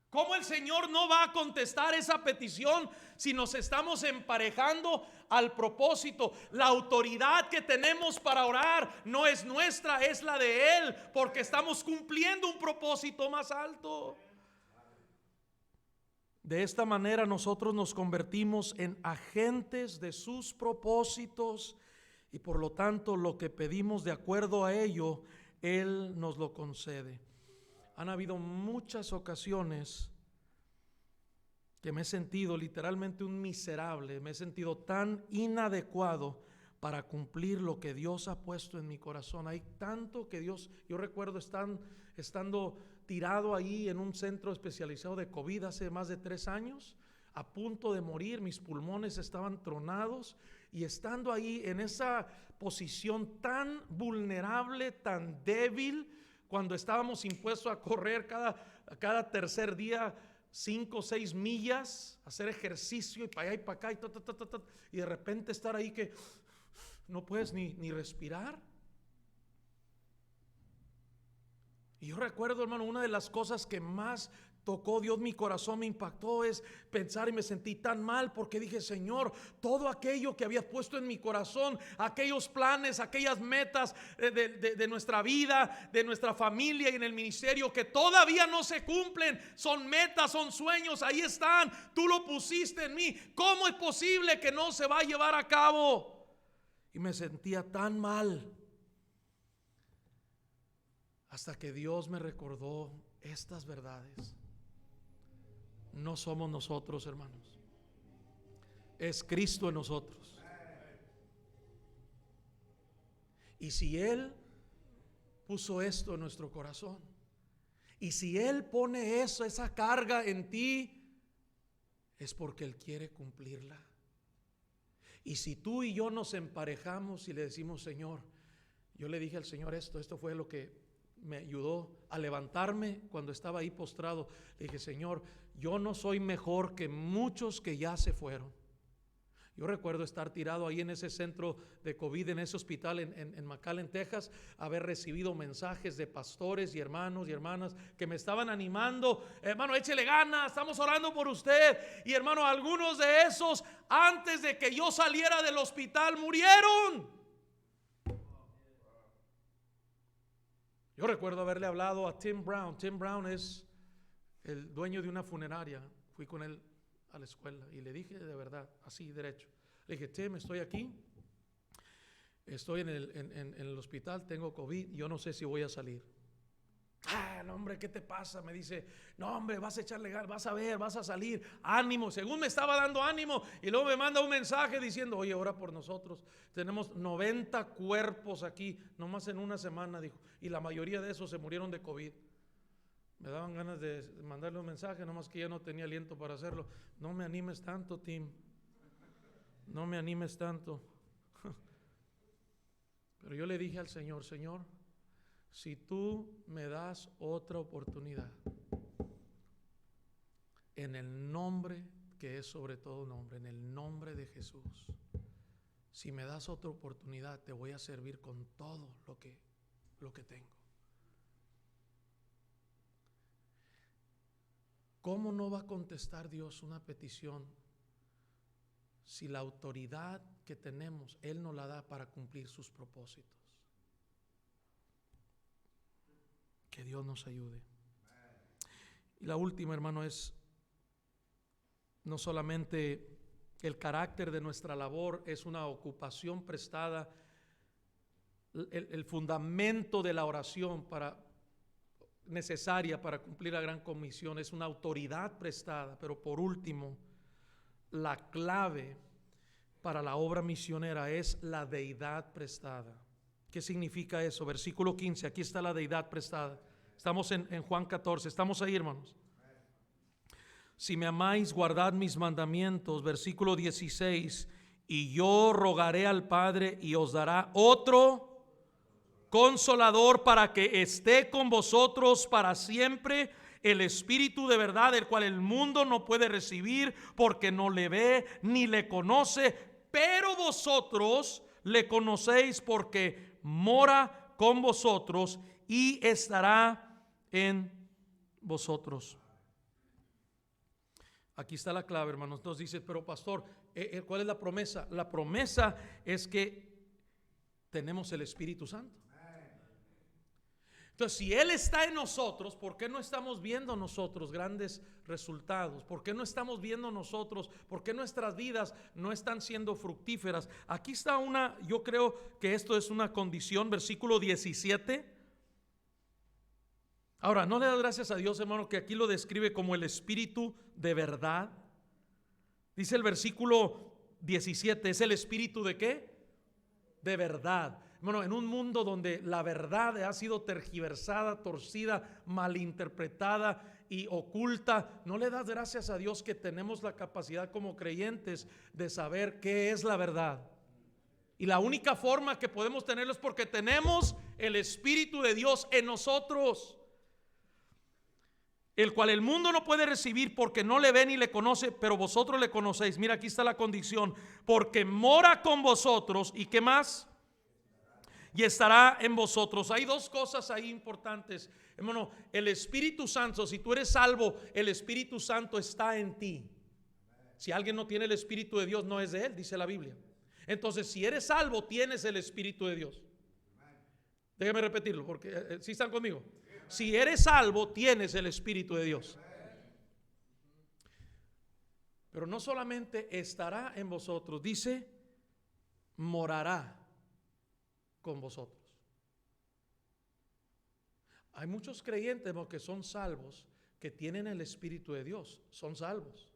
¿Cómo el Señor no va a contestar esa petición si nos estamos emparejando al propósito? La autoridad que tenemos para orar no es nuestra, es la de Él, porque estamos cumpliendo un propósito más alto. De esta manera nosotros nos convertimos en agentes de sus propósitos y por lo tanto lo que pedimos de acuerdo a ello, Él nos lo concede. Han habido muchas ocasiones que me he sentido literalmente un miserable, me he sentido tan inadecuado para cumplir lo que Dios ha puesto en mi corazón. Hay tanto que Dios, yo recuerdo estando tirado ahí en un centro especializado de COVID hace más de 3 años, a punto de morir, mis pulmones estaban tronados, y estando ahí en esa posición tan vulnerable, tan débil, cuando estábamos impuestos a correr cada tercer día 5 o 6 millas, hacer ejercicio y para allá y para acá y de repente estar ahí que no puedes ni respirar. Y yo recuerdo, hermano, una de las cosas que más tocó Dios mi corazón, me impactó, es pensar, y me sentí tan mal porque dije: Señor, todo aquello que habías puesto en mi corazón, aquellos planes, aquellas metas de nuestra vida, de nuestra familia y en el ministerio que todavía no se cumplen, son metas, son sueños, ahí están, tú lo pusiste en mí, ¿cómo es posible que no se va a llevar a cabo? Y me sentía tan mal hasta que Dios me recordó estas verdades. No somos nosotros, hermanos, es Cristo en nosotros. Y si Él puso esto en nuestro corazón, y si Él pone esa carga en ti, es porque Él quiere cumplirla. Y si tú y yo nos emparejamos y le decimos: Señor, yo le dije al Señor esto fue lo que me ayudó a levantarme cuando estaba ahí postrado. Le dije: Señor, yo no soy mejor que muchos que ya se fueron. Yo recuerdo estar tirado ahí en ese centro de COVID, en ese hospital en McAllen, Texas, haber recibido mensajes de pastores y hermanos y hermanas que me estaban animando: hermano, échele ganas, estamos orando por usted. Y hermano, algunos de esos, antes de que yo saliera del hospital, murieron. Yo recuerdo haberle hablado a Tim Brown. Tim Brown es el dueño de una funeraria. Fui con él a la escuela y le dije de verdad, así derecho. Le dije: Tim, estoy aquí, estoy en el hospital, tengo COVID, yo no sé si voy a salir. No, hombre, ¿qué te pasa? Me dice: no, hombre, vas a echarle ganas, vas a ver, vas a salir, ánimo. Según me estaba dando ánimo, y luego me manda un mensaje diciendo: oye, ora por nosotros, tenemos 90 cuerpos aquí, nomás en una semana, dijo, y la mayoría de esos se murieron de COVID. Me daban ganas de mandarle un mensaje, nomás que ya no tenía aliento para hacerlo. No me animes tanto, Tim, no me animes tanto. Pero yo le dije al Señor: Señor, si tú me das otra oportunidad, en el nombre que es sobre todo nombre, en el nombre de Jesús, si me das otra oportunidad, te voy a servir con todo lo que tengo. ¿Cómo no va a contestar Dios una petición si la autoridad que tenemos Él nos la da para cumplir sus propósitos? Que Dios nos ayude. Y la última, hermano, es no solamente el carácter de nuestra labor, es una ocupación prestada. El fundamento de la oración necesaria para cumplir la gran comisión es una autoridad prestada. Pero por último, la clave para la obra misionera es la deidad prestada. ¿Qué significa eso? Versículo 15, aquí está la deidad prestada. Estamos en Juan 14. Estamos ahí, hermanos. Si me amáis, guardad mis mandamientos. Versículo 16. Y yo rogaré al Padre y os dará otro Consolador para que esté con vosotros para siempre, el Espíritu de verdad, el cual el mundo no puede recibir porque no le ve ni le conoce, pero vosotros le conocéis porque mora con vosotros y estará en vosotros. Aquí está la clave, hermanos. Entonces dice, pero pastor, ¿cuál es la promesa? La promesa es que tenemos el Espíritu Santo. Entonces, si Él está en nosotros, ¿por qué no estamos viendo nosotros grandes resultados? ¿Por qué no estamos viendo nosotros? ¿Por qué nuestras vidas no están siendo fructíferas? Aquí está yo creo que esto es una condición, versículo 17. Ahora, ¿no le das gracias a Dios, hermano, que aquí lo describe como el Espíritu de verdad? Dice el versículo 17, ¿es el Espíritu de qué? De verdad. Bueno, en un mundo donde la verdad ha sido tergiversada, torcida, malinterpretada y oculta, ¿no le das gracias a Dios que tenemos la capacidad como creyentes de saber qué es la verdad? Y la única forma que podemos tenerlo es porque tenemos el Espíritu de Dios en nosotros, el cual el mundo no puede recibir porque no le ve ni le conoce, pero vosotros le conocéis. Mira, aquí está la condición, porque mora con vosotros. ¿Y qué más? Y estará en vosotros. Hay dos cosas ahí importantes, hermano. El Espíritu Santo, si tú eres salvo, el Espíritu Santo está en ti. Si alguien no tiene el Espíritu de Dios, no es de él, dice la Biblia. Entonces, si eres salvo, tienes el Espíritu de Dios. Déjame repetirlo, porque si están conmigo. Si eres salvo, tienes el Espíritu de Dios. Pero no solamente estará en vosotros, dice, morará con vosotros. Hay muchos creyentes que son salvos, que tienen el Espíritu de Dios, son salvos.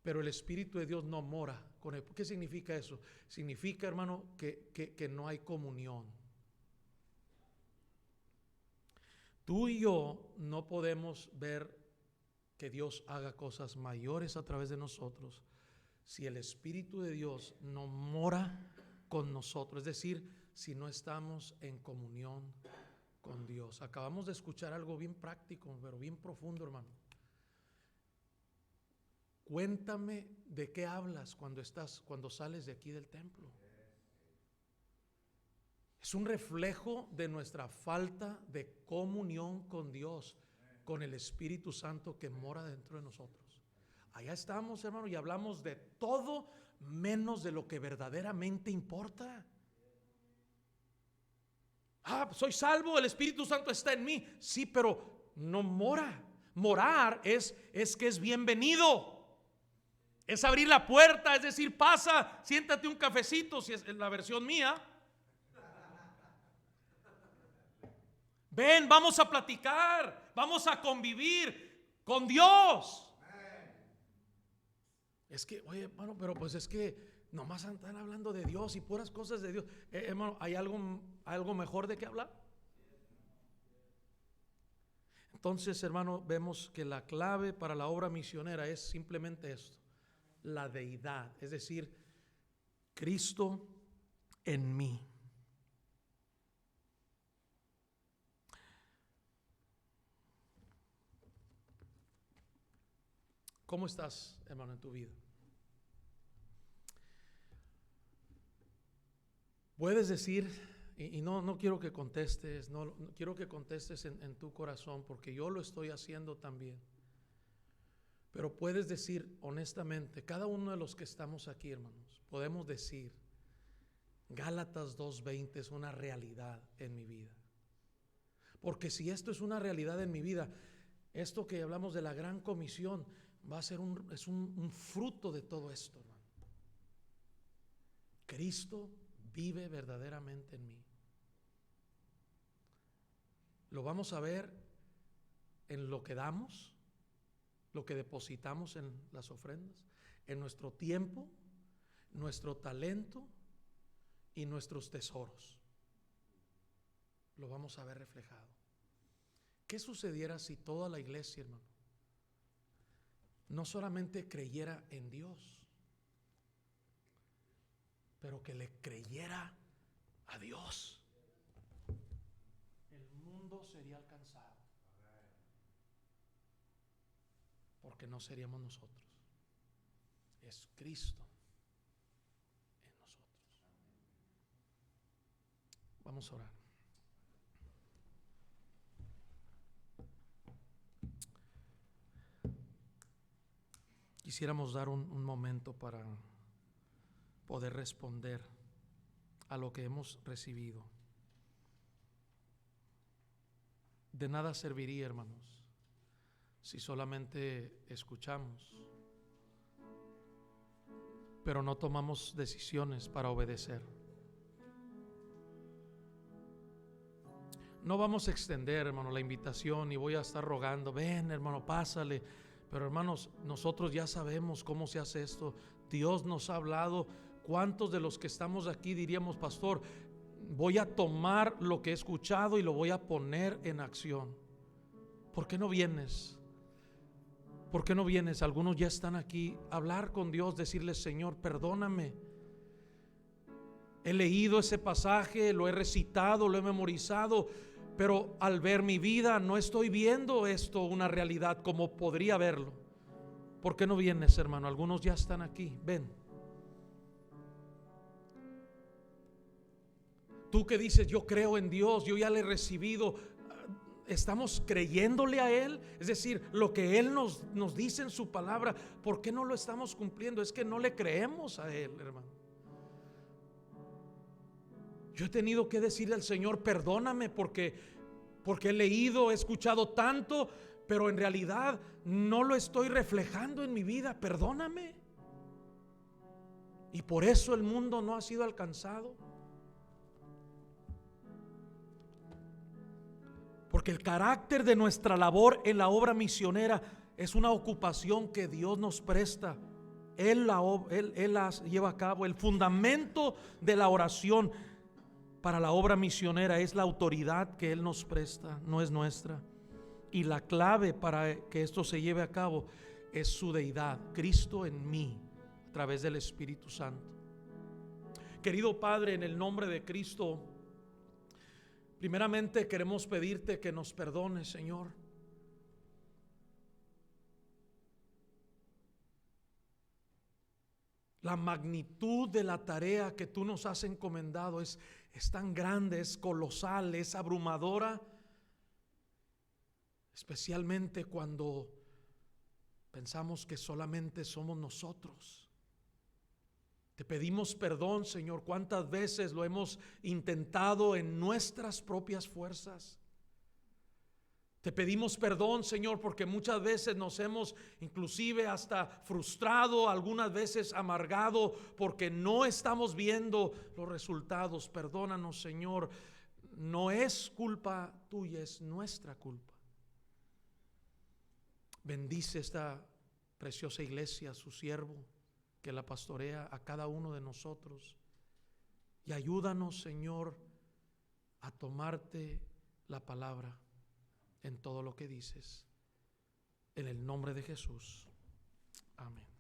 Pero el Espíritu de Dios no mora con él. ¿Qué significa eso? Significa, hermano, que no hay comunión. Tú y yo no podemos ver que Dios haga cosas mayores a través de nosotros si el Espíritu de Dios no mora con nosotros, es decir, si no estamos en comunión con Dios. Acabamos de escuchar algo bien práctico, pero bien profundo, hermano. Cuéntame de qué hablas cuando sales de aquí del templo. Es un reflejo de nuestra falta de comunión con Dios, con el Espíritu Santo que mora dentro de nosotros. Allá estamos, hermano, y hablamos de todo menos de lo que verdaderamente importa. Soy salvo, el Espíritu Santo está en mí. Sí, pero no mora. Morar es que es bienvenido. Es abrir la puerta, es decir, pasa, siéntate un cafecito, si es la versión mía. Ven, vamos a platicar, vamos a convivir con Dios. Es que, oye, hermano, pero pues es que nomás están hablando de Dios y puras cosas de Dios. Hermano, ¿hay algo mejor de qué hablar? Entonces, hermano, vemos que la clave para la obra misionera es simplemente esto: la deidad, es decir, Cristo en mí. ¿Cómo estás, hermano, en tu vida? Puedes decir, y no quiero que contestes, no quiero que contestes en tu corazón, porque yo lo estoy haciendo también. Pero puedes decir honestamente, cada uno de los que estamos aquí, hermanos, podemos decir, Gálatas 2:20 es una realidad en mi vida. Porque si esto es una realidad en mi vida, esto que hablamos de la gran comisión va a ser un fruto de todo esto, hermano. Cristo vive verdaderamente en mí. Lo vamos a ver en lo que damos, lo que depositamos en las ofrendas, en nuestro tiempo, nuestro talento y nuestros tesoros. lo vamos a ver reflejado. ¿Qué sucediera si toda la iglesia, hermano, no solamente creyera en Dios, pero que le creyera a Dios? El mundo sería alcanzado, porque no seríamos nosotros, es Cristo en nosotros. Vamos a orar. Quisiéramos dar un momento para poder responder a lo que hemos recibido. De nada serviría, hermanos, si solamente escuchamos, pero no tomamos decisiones para obedecer. No vamos a extender, hermano, la invitación y voy a estar rogando, ven, hermano, pásale. Pero, hermanos, nosotros ya sabemos cómo se hace esto. Dios nos ha hablado. ¿Cuántos de los que estamos aquí diríamos, pastor, voy a tomar lo que he escuchado y lo voy a poner en acción? ¿Por qué no vienes? ¿Por qué no vienes? Algunos ya están aquí. Hablar con Dios, decirle, Señor, perdóname. He leído ese pasaje, lo he recitado, lo he memorizado, pero al ver mi vida no estoy viendo esto una realidad como podría verlo. ¿Por qué no vienes, hermano? Algunos ya están aquí. Ven. Tú que dices, yo creo en Dios, yo ya le he recibido, ¿estamos creyéndole a Él? Es decir, lo que Él nos dice en su palabra, ¿por qué no lo estamos cumpliendo? Es que no le creemos a Él, hermano. Yo he tenido que decirle al Señor, perdóname porque he leído, he escuchado tanto, pero en realidad no lo estoy reflejando en mi vida. Perdóname. Y por eso el mundo no ha sido alcanzado. Porque el carácter de nuestra labor en la obra misionera es una ocupación que Dios nos presta. Él la lleva a cabo. El fundamento de la oración para la obra misionera es la autoridad que Él nos presta, no es nuestra. Y la clave para que esto se lleve a cabo es su deidad, Cristo en mí, a través del Espíritu Santo. Querido Padre, en el nombre de Cristo, primeramente queremos pedirte que nos perdones, Señor. La magnitud de la tarea que tú nos has encomendado es tan grande, es colosal, es abrumadora, especialmente cuando pensamos que solamente somos nosotros. Te pedimos perdón, Señor, cuántas veces lo hemos intentado en nuestras propias fuerzas. Te pedimos perdón, Señor, porque muchas veces nos hemos inclusive hasta frustrado, algunas veces amargado, porque no estamos viendo los resultados. Perdónanos, Señor, no es culpa tuya, es nuestra culpa. Bendice esta preciosa iglesia, su siervo, que la pastorea, a cada uno de nosotros. Y ayúdanos, Señor, a tomarte la palabra en todo lo que dices. En el nombre de Jesús. Amén.